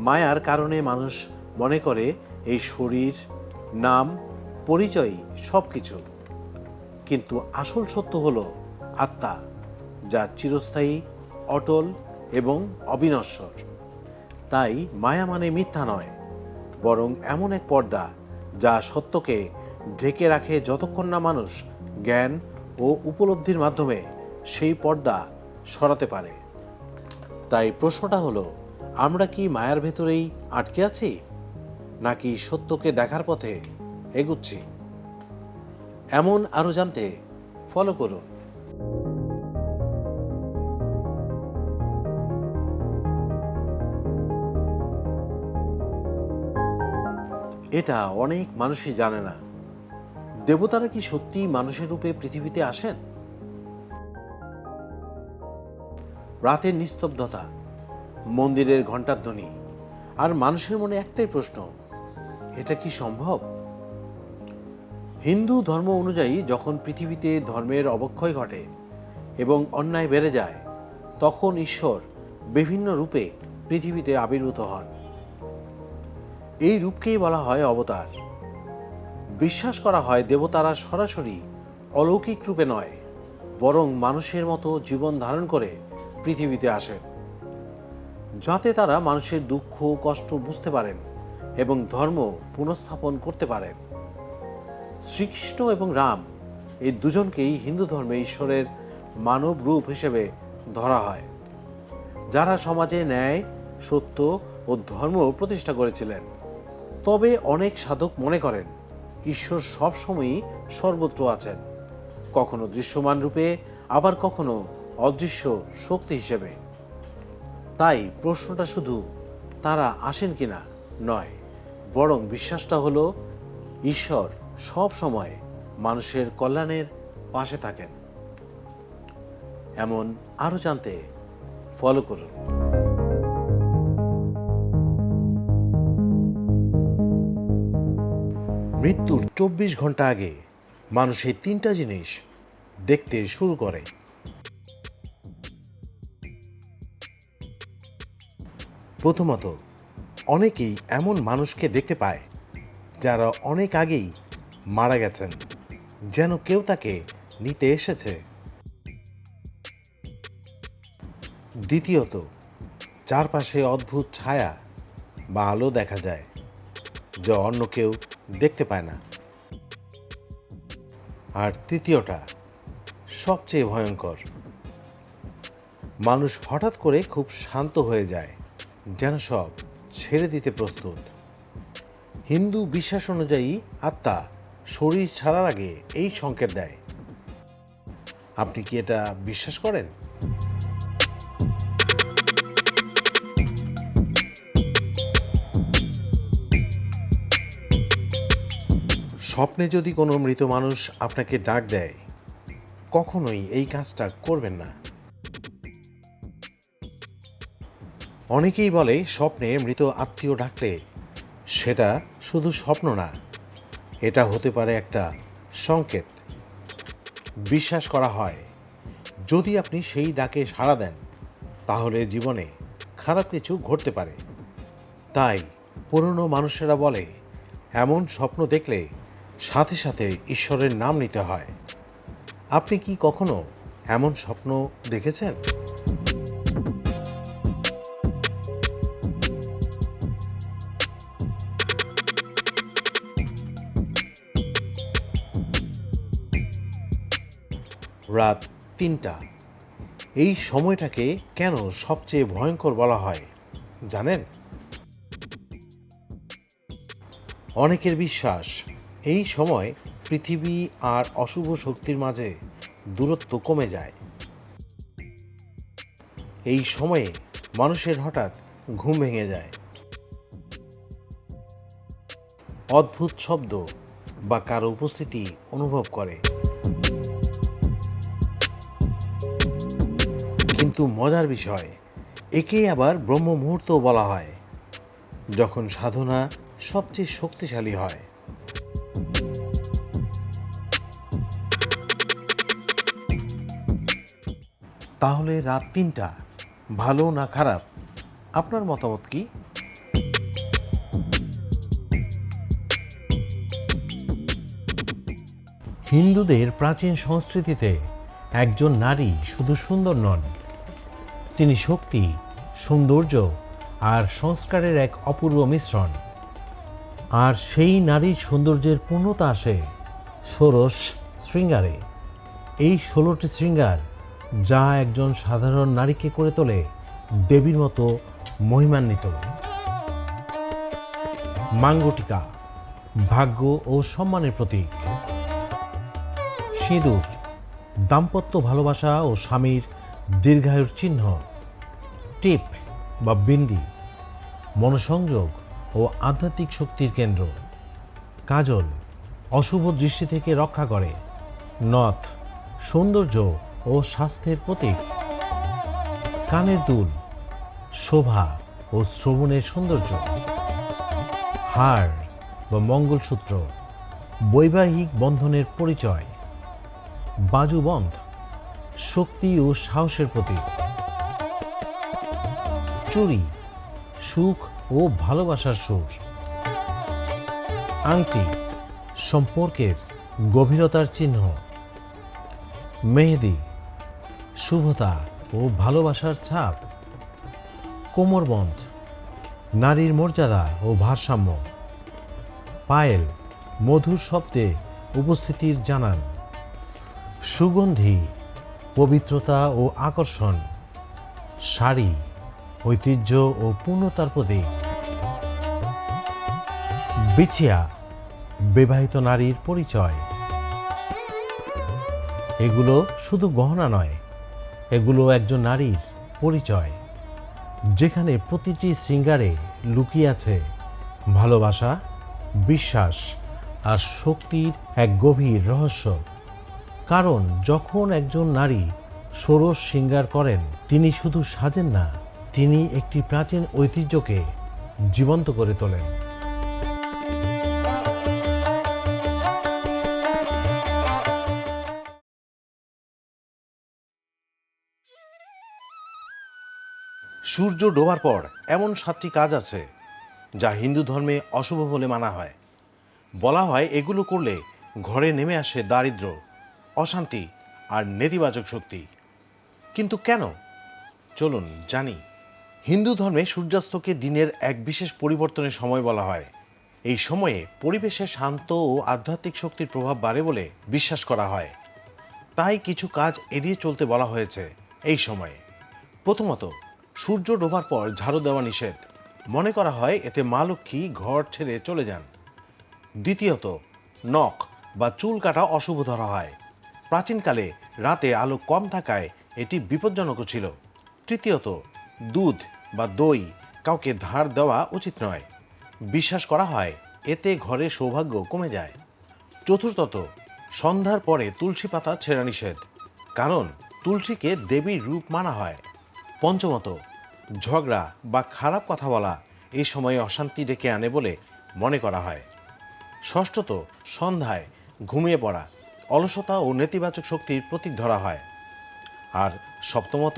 মায়ার কারণে মানুষ মনে করে এই শরীর, নাম, পরিচয় সবকিছু, কিন্তু আসল সত্য হলো আত্মা, যা চিরস্থায়ী, অটল এবং অবিনশ্বর। তাই মায়া মানে মিথ্যা নয়, বরং এমন এক পর্দা যা সত্যকে ঢেকে রাখে যতক্ষণ না মানুষ জ্ঞান ও উপলব্ধির মাধ্যমে সেই পর্দা সরাতে পারে। তাই প্রশ্নটা হলো, আমরা কি মায়ার ভেতরেই আটকে আছি, নাকি সত্যকে দেখার পথে এগুচ্ছি? এমন আরো জানতে ফলো করুন। এটা অনেক মানুষই জানে না, দেবতারা কি সত্যি মানুষের রূপে পৃথিবীতে আসেন? রাতের নিস্তব্ধতা, মন্দিরের ঘণ্টার ধ্বনি, আর মানুষের মনে একটাই প্রশ্ন, এটা কি সম্ভব? হিন্দু ধর্ম অনুযায়ী যখন পৃথিবীতে ধর্মের অবক্ষয় ঘটে এবং অন্যায় বেড়ে যায়, তখন ঈশ্বর বিভিন্ন রূপে পৃথিবীতে আবির্ভূত হন। এই রূপকেই বলা হয় অবতার। বিশ্বাস করা হয় দেবতারা সরাসরি অলৌকিক রূপে নয়, বরং মানুষের মতো জীবন ধারণ করে পৃথিবীতে আসেন, যাতে তারা মানুষের দুঃখ কষ্ট বুঝতে পারেন এবং ধর্ম পুনঃস্থাপন করতে পারেন। শ্রীকৃষ্ণ এবং রাম এই দুজনকেই হিন্দু ধর্মে ঈশ্বরের মানব রূপ হিসেবে ধরা হয়, যারা সমাজে ন্যায়, সত্য ও ধর্ম প্রতিষ্ঠা করেছিলেন। তবে অনেক সাধক মনে করেন ঈশ্বর সবসময়ই সর্বত্র আছেন, কখনো দৃশ্যমান রূপে, আবার কখনো অদৃশ্য শক্তি হিসেবে। তাই প্রশ্নটা শুধু তারা আসেন কিনা নয়, বরং বিশ্বাসটা হলো ঈশ্বর সব সময় মানুষের কল্যাণের পাশে থাকেন। এমন আরো জানতে ফলো করুন। মৃত্যুর 24 ঘন্টা আগে মানুষ এই 3টা জিনিস দেখতে শুরু করে। প্রথমত, অনেকেই এমন মানুষকে দেখতে পায় যারা অনেক আগেই মারা গেছেন, যেন কেউ তাকে নিতে এসেছে। দ্বিতীয়ত, চারপাশে অদ্ভুত ছায়া বা আলো দেখা যায়, যা অন্য কেউ দেখতে পায় না। আর তৃতীয়টা সবচেয়ে ভয়ঙ্কর, মানুষ হঠাৎ করে খুব শান্ত হয়ে যায়, যেন সব ছেড়ে দিতে প্রস্তুত। হিন্দু বিশ্বাস অনুযায়ী আত্মা শরীর ছাড়ার আগে এই সংকেত দেয়। আপনি কি এটা বিশ্বাস করেন? স্বপ্নে যদি কোনো মৃত মানুষ আপনাকে ডাক দেয়, কখনোই এই কাজটা করবেন না। অনেকেই বলে স্বপ্নে মৃত আত্মীয় ডাকলে সেটা শুধু স্বপ্ন না, এটা হতে পারে একটা সংকেত। বিশ্বাস করা হয় যদি আপনি সেই ডাকে সাড়া দেন তাহলে জীবনে খারাপ কিছু ঘটতে পারে। তাই পুরনো মানুষেরা বলে এমন স্বপ্ন দেখলে সাথে সাথে ঈশ্বরের নাম নিতে হয়। আপনি কি কখনো এমন স্বপ্ন দেখেছেন? রাত ৩টা, এই সময়টাকে কেন সবচেয়ে ভয়ঙ্কর বলা হয় জানেন? অনেকের বিশ্বাস এই সময় পৃথিবী আর অশুভ শক্তির মাঝে দূরত্ব কমে যায়। এই সময়ে মানুষের হঠাৎ ঘুম ভেঙে যায়, অদ্ভুত শব্দ বা কারো উপস্থিতি অনুভব করে। কিন্তু মজার বিষয়, একেই আবার ব্রহ্ম মুহূর্ত বলা হয়, যখন সাধনা সবচেয়ে শক্তিশালী হয়। তাহলে রাত ৩টা ভালো না খারাপ? আপনার মতামত কি? হিন্দুদের প্রাচীন সংস্কৃতিতে একজন নারী শুধু সুন্দর নন, তিনি শক্তি, সৌন্দর্য আর সংস্কারের এক অপূর্ব মিশ্রণ। আর সেই নারীর সৌন্দর্যের পূর্ণতা আসে ষোড়শ শৃঙ্গারে। এই 16টি শৃঙ্গার যা একজন সাধারণ নারীকে করে তোলে দেবীর মতো মহিমান্বিত। মাঙ্গটিকা ভাগ্য ও সম্মানের প্রতীক, সিঁদুর দাম্পত্য ভালোবাসা ও স্বামীর দীর্ঘায়ুর চিহ্ন, টিপ বা বিন্দি মনোসংযোগ ও আধ্যাত্মিক শক্তির কেন্দ্র, কাজল অশুভ দৃষ্টি থেকে রক্ষা করে, নথ সৌন্দর্য ও স্বাস্থ্যের প্রতীক, কানের দুল শোভা ও শ্রবণের সৌন্দর্য, হার বা মঙ্গলসূত্র বৈবাহিক বন্ধনের পরিচয়, বাজুবন্ধ শক্তি ও সাহসের প্রতীক, চুড়ি সুখ ও ভালোবাসার সুর, আংটি সম্পর্কের গভীরতার চিহ্ন, মেহেদি শুভতা ও ভালোবাসার ছাপ, কোমরবন্ধ নারীর মর্যাদা ও ভারসাম্য, পায়েল মধুর শব্দে উপস্থিতির জানান, সুগন্ধি পবিত্রতা ও আকর্ষণ, শাড়ি ঐতিহ্য ও পূর্ণতার প্রতীক, বিছিয়া বিবাহিত নারীর পরিচয়। এগুলো শুধু গহনা নয়, এগুলো একজন নারীর পরিচয়, যেখানে প্রতিটি শৃঙ্গারে লুকিয়ে আছে ভালোবাসা, বিশ্বাস আর শক্তির এক গভীর রহস্য। কারণ যখন একজন নারী ষোড়শ শৃঙ্গার করেন, তিনি শুধু সাজেন না, তিনি একটি প্রাচীন ঐতিহ্যকে জীবন্ত করে তোলেন। সূর্য ডোবার পর এমন 7টি কাজ আছে যা হিন্দু ধর্মে অশুভ বলে মানা হয়। বলা হয় এগুলো করলে ঘরে নেমে আসে দারিদ্র্য, অশান্তি আর নেতিবাচক শক্তি। কিন্তু কেন? চলুন জানি। হিন্দু ধর্মে সূর্যাস্তকে দিনের এক বিশেষ পরিবর্তনের সময় বলা হয়। এই সময়ে পরিবেশে শান্ত ও আধ্যাত্মিক শক্তির প্রভাব বাড়ে বলে বিশ্বাস করা হয়। তাই কিছু কাজ এড়িয়ে চলতে বলা হয়েছে এই সময়ে। প্রথমত, সূর্য ডোবার পর ঝাড়ু দেওয়া নিষেধ। মনে করা হয় এতে মা লক্ষ্মী ঘর ছেড়ে চলে যান। দ্বিতীয়ত, নখ বা চুল কাটা অশুভ ধরা হয়। প্রাচীনকালে রাতে আলো কম থাকায় এটি বিপজ্জনক ছিল। তৃতীয়ত, দুধ বা দই কাউকে ধার দেওয়া উচিত নয়। বিশ্বাস করা হয় এতে ঘরে সৌভাগ্য কমে যায়। চতুর্থত, সন্ধ্যার পরে তুলসী পাতা ছেঁড়া নিষেধ, কারণ তুলসীকে দেবীর রূপ মানা হয়। পঞ্চমত, ঝগড়া বা খারাপ কথা বলা এই সময়ে অশান্তি ডেকে আনে বলে মনে করা হয়। ষষ্ঠত, সন্ধ্যায় ঘুমিয়ে পড়া অলসতা ও নেতিবাচক শক্তির প্রতীক ধরা হয়। আর সপ্তমত,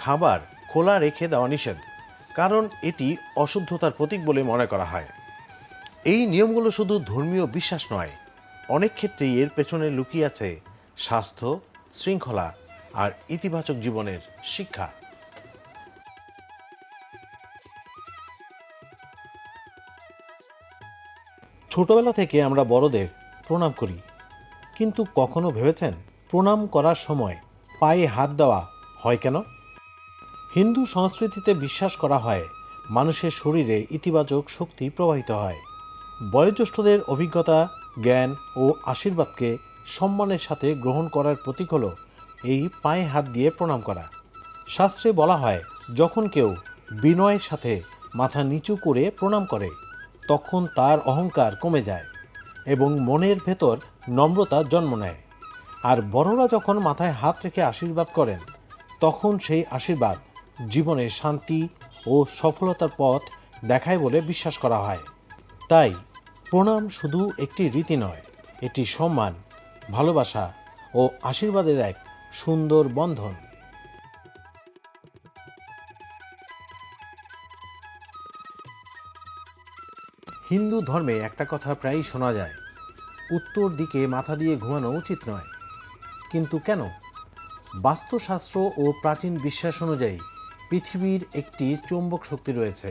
খাবার খোলা রেখে দেওয়া নিষেধ, কারণ এটি অশুদ্ধতার প্রতীক বলে মনে করা হয়। এই নিয়মগুলো শুধু ধর্মীয় বিশ্বাস নয়, অনেক ক্ষেত্রেই এর পেছনে লুকিয়ে আছে স্বাস্থ্য, শৃঙ্খলা আর ইতিবাচক জীবনের শিক্ষা। ছোটবেলা থেকে আমরা বড়দের প্রণাম করি, কিন্তু কখনো ভেবেছেন প্রণাম করার সময় পায়ে হাত দেওয়া হয় কেন? হিন্দু সংস্কৃতিতে বিশ্বাস করা হয় মানুষের শরীরে ইতিবাচক শক্তি প্রবাহিত হয়। বয়োজ্যেষ্ঠদের অভিজ্ঞতা, জ্ঞান ও আশীর্বাদকে সম্মানের সাথে গ্রহণ করার প্রতীক হল এই পায়ে হাত দিয়ে প্রণাম করা। শাস্ত্রে বলা হয়, যখন কেউ বিনয়ের সাথে মাথা নিচু করে প্রণাম করে তখন তার অহংকার কমে যায় এবং মনের ভেতর নম্রতা জন্ম নেয়। আর বড়রা যখন মাথায় হাত রেখে আশীর্বাদ করেন তখন সেই আশীর্বাদ জীবনে শান্তি ও সফলতার পথ দেখায় বলে বিশ্বাস করা হয়। তাই প্রণাম শুধু একটি রীতি নয়, এটি সম্মান, ভালোবাসা ও আশীর্বাদের এক সুন্দর বন্ধন। হিন্দু ধর্মে একটা কথা প্রায়ই শোনা যায়, উত্তর দিকে মাথা দিয়ে ঘুমানো উচিত নয়। কিন্তু কেন? বাস্তুশাস্ত্র ও প্রাচীন বিশ্বাস অনুযায়ী পৃথিবীর একটি চৌম্বক শক্তি রয়েছে।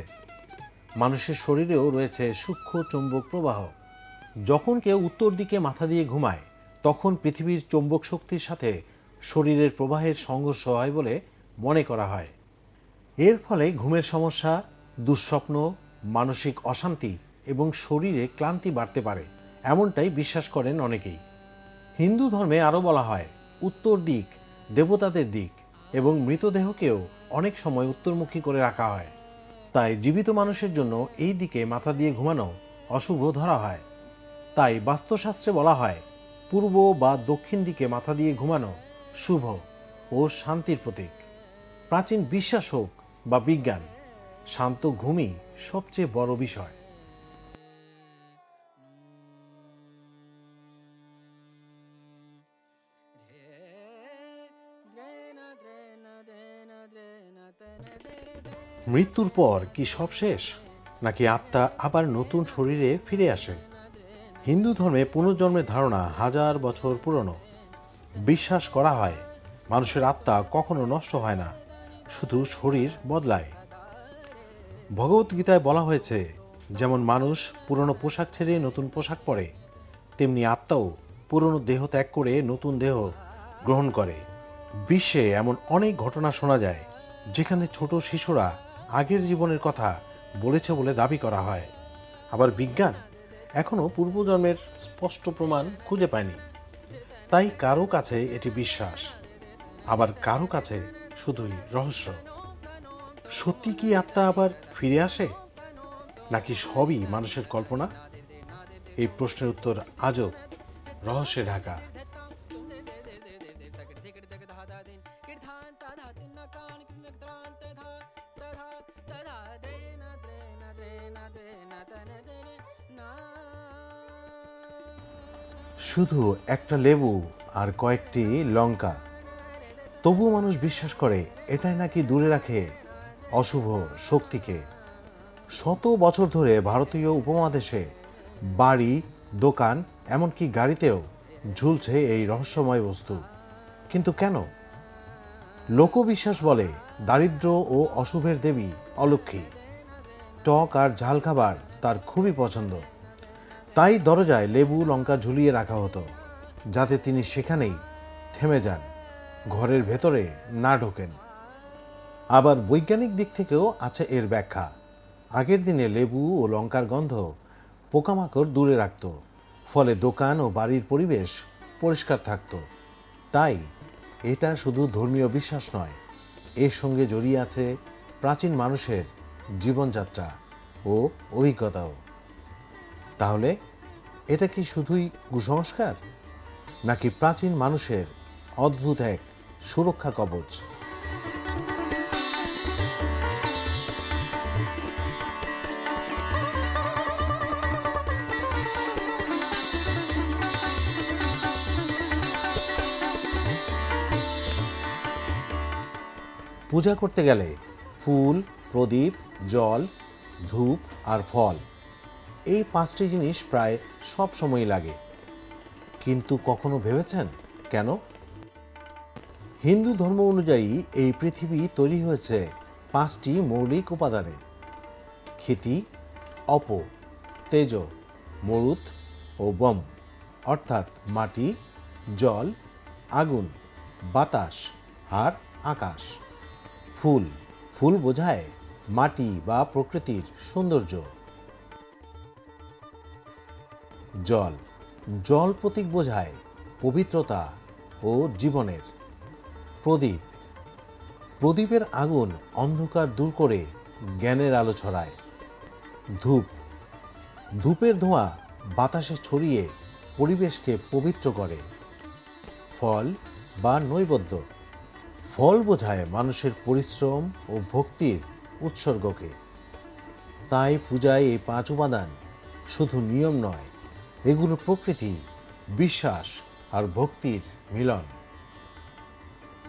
মানুষের শরীরেও রয়েছে সূক্ষ্ম চৌম্বক প্রবাহ। যখন কেউ উত্তর দিকে মাথা দিয়ে ঘুমায় তখন পৃথিবীর চৌম্বক শক্তির সাথে শরীরের প্রবাহের সংঘর্ষ হয় বলে মনে করা হয়। এর ফলে ঘুমের সমস্যা, দুঃস্বপ্ন, মানসিক অশান্তি এবং শরীরে ক্লান্তি বাড়তে পারে, এমনটাই বিশ্বাস করেন অনেকেই। হিন্দু ধর্মে আরও বলা হয়, উত্তর দিক দেবতাদের দিক এবং মৃতদেহকেও অনেক সময় উত্তরমুখী করে রাখা হয়। তাই জীবিত মানুষের জন্য এই দিকে মাথা দিয়ে ঘুমানো অশুভ ধরা হয়। তাই বাস্তুশাস্ত্রে বলা হয়, পূর্ব বা দক্ষিণ দিকে মাথা দিয়ে ঘুমানো শুভ ও শান্তির প্রতীক। প্রাচীন বিশ্বাস হোক বা বিজ্ঞান, শান্ত ঘুমই সবচেয়ে বড় বিষয়। মৃত্যুর পর কি সব শেষ, নাকি আত্মা আবার নতুন শরীরে ফিরে আসে? হিন্দু ধর্মে পুনর্জন্মের ধারণা হাজার বছর পুরনো। বিশ্বাস করা হয় মানুষের আত্মা কখনো নষ্ট হয় না, শুধু শরীর বদলায়। ভগবদ্গীতায় বলা হয়েছে, যেমন মানুষ পুরনো পোশাক ছেড়ে নতুন পোশাক পরে, তেমনি আত্মাও পুরনো দেহ ত্যাগ করে নতুন দেহ গ্রহণ করে। বিশ্বে এমন অনেক ঘটনা শোনা যায় যেখানে ছোট শিশুরা আগের জীবনের কথা বলেছে বলে দাবি করা হয়। আবার বিজ্ঞান এখনও পূর্বজন্মের স্পষ্ট প্রমাণ খুঁজে পায়নি। তাই কারো কাছে এটি বিশ্বাস, আবার কারো কাছে শুধুই রহস্য। সত্যি কি আত্মা আবার ফিরে আসে, নাকি সবই মানুষের কল্পনা? এই প্রশ্নের উত্তর আজও রহস্যে ঢাকা। শুধু একটা লেবু আর কয়েকটি লঙ্কা, তবুও মানুষ বিশ্বাস করে এটাই নাকি দূরে রাখে অশুভ শক্তিকে। শত বছর ধরে ভারতীয় উপমহাদেশে বাড়ি, দোকান, এমনকি গাড়িতেও ঝুলছে এই রহস্যময় বস্তু। কিন্তু কেন? লোকবিশ্বাস বলে দারিদ্র্য ও অশুভের দেবী অলক্ষ্মী। টক আর ঝাল খাবার তার খুবই পছন্দ। তাই দরজায় লেবু লঙ্কা ঝুলিয়ে রাখা হতো, যাতে তিনি সেখানেই থেমে যান, ঘরের ভেতরে না ঢোকেন। আবার বৈজ্ঞানিক দিক থেকেও আছে এর ব্যাখ্যা। আগের দিনে লেবু ও লঙ্কার গন্ধ পোকামাকড় দূরে রাখত, ফলে দোকান ও বাড়ির পরিবেশ পরিষ্কার থাকত। তাই এটা শুধু ধর্মীয় বিশ্বাস নয়, এর সঙ্গে জড়িয়ে আছে প্রাচীন মানুষের জীবনযাত্রা ও অভিজ্ঞতাও। তাহলে এটা কি শুধুই কুসংস্কার, নাকি প্রাচীন মানুষের অদ্ভুত এক সুরক্ষা কবচ? পূজা করতে গেলে ফুল, প্রদীপ, জল, ধূপ আর ফল, এই 5টি জিনিস প্রায় সব সময়ই লাগে। কিন্তু কখনো ভেবেছেন কেন? হিন্দু ধর্ম অনুযায়ী এই পৃথিবী তৈরি হয়েছে 5টি মৌলিক উপাদানে: ক্ষিতি, অপ, তেজ, মরুত ও বম, অর্থাৎ মাটি, জল, আগুন, বাতাস আর আকাশ। ফুল, ফুল বোঝায় মাটি বা প্রকৃতির সৌন্দর্য। জল, জল প্রতীক বোঝায় পবিত্রতা ও জীবনের। প্রদীপ, প্রদীপের আগুন অন্ধকার দূর করে জ্ঞানের আলো ছড়ায়। ধূপ, ধূপের ধোঁয়া বাতাসে ছড়িয়ে পরিবেশকে পবিত্র করে। ফল বা নৈবেদ্য, ফল বোঝায় মানুষের পরিশ্রম ও ভক্তির উৎসর্গকে। তাই পূজায় এই 5 উপাদান শুধু নিয়ম নয়, এগুলো প্রকৃতি, বিশ্বাস আর ভক্তির মিলন।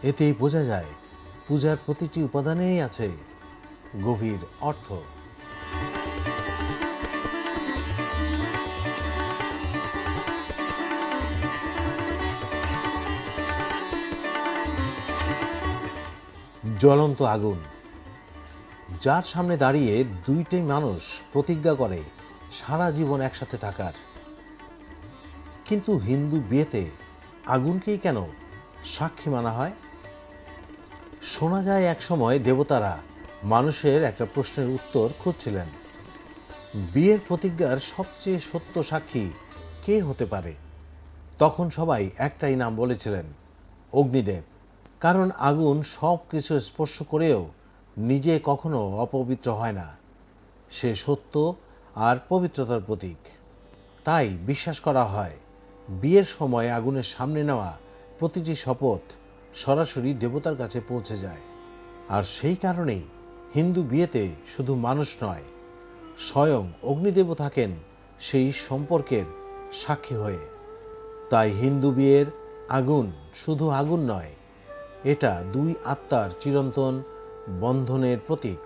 এতেই বোঝা যায় পূজার প্রতিটি উপাদানেই আছে গভীর অর্থ। জ্বলন্ত আগুন, যার সামনে দাঁড়িয়ে 2টি মানুষ প্রতিজ্ঞা করে সারা জীবন একসাথে থাকার। কিন্তু হিন্দু বিয়েতে আগুনকেই কেন সাক্ষী মানা হয়? শোনা যায় একসময় দেবতারা মানুষের একটা প্রশ্নের উত্তর খুঁজছিলেন। বিয়ের প্রতিজ্ঞার সবচেয়ে সত্য সাক্ষী কে হতে পারে? তখন সবাই একটাই নাম বলেছিলেন, অগ্নিদেব। কারণ আগুন সব কিছু স্পর্শ করেও নিজে কখনো অপবিত্র হয় না, সে সত্য আর পবিত্রতার প্রতীক। তাই বিশ্বাস করা হয় বিয়ের সময় আগুনের সামনে নেওয়া প্রতিটি শপথ সরাসরি দেবতার কাছে পৌঁছে যায়। আর সেই কারণেই হিন্দু বিয়েতে শুধু মানুষ নয়, স্বয়ং অগ্নিদেবও থাকেন সেই সম্পর্কের সাক্ষী হয়ে। তাই হিন্দু বিয়ের আগুন শুধু আগুন নয়, এটা 2 আত্মার চিরন্তন বন্ধনের প্রতীক।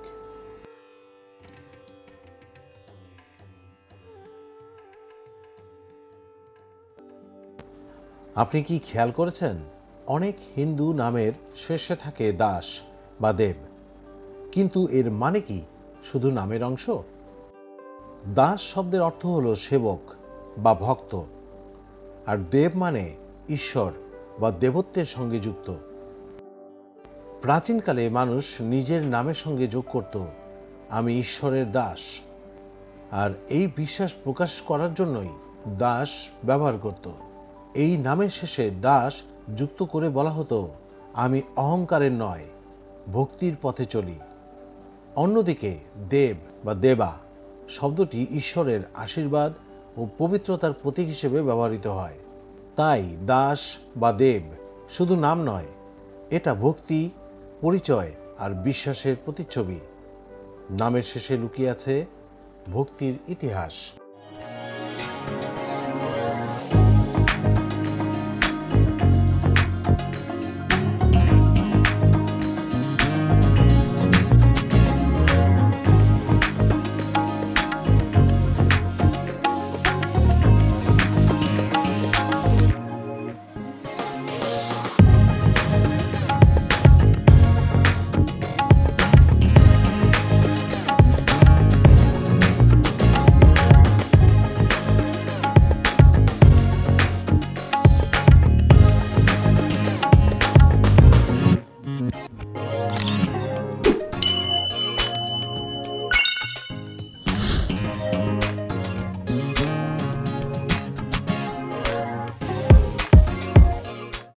আপনি কি খেয়াল করেছেন, অনেক হিন্দু নামের শেষে থাকে দাস বা দেব, কিন্তু এর মানে কি শুধু নামের অংশ? দাস শব্দের অর্থ হলো সেবক বা ভক্ত, আর দেব মানে ঈশ্বর বা দেবত্বের সঙ্গে যুক্ত। প্রাচীনকালে মানুষ নিজের নামের সঙ্গে যোগ করত, আমি ঈশ্বরের দাস, আর এই বিশ্বাস প্রকাশ করার জন্যই দাস ব্যবহার করত। এই নামের শেষে দাস যুক্ত করে বলা হতো, আমি অহংকারের নয়, ভক্তির পথে চলি। অন্যদিকে দেব বা দেবা শব্দটি ঈশ্বরের আশীর্বাদ ও পবিত্রতার প্রতীক হিসেবে ব্যবহৃত হয়। তাই দাস বা দেব শুধু নাম নয়, এটা ভক্তি, পরিচয় আর বিশ্বাসের প্রতিচ্ছবি। নামের শেষে লুকিয়ে আছে ভক্তির ইতিহাস।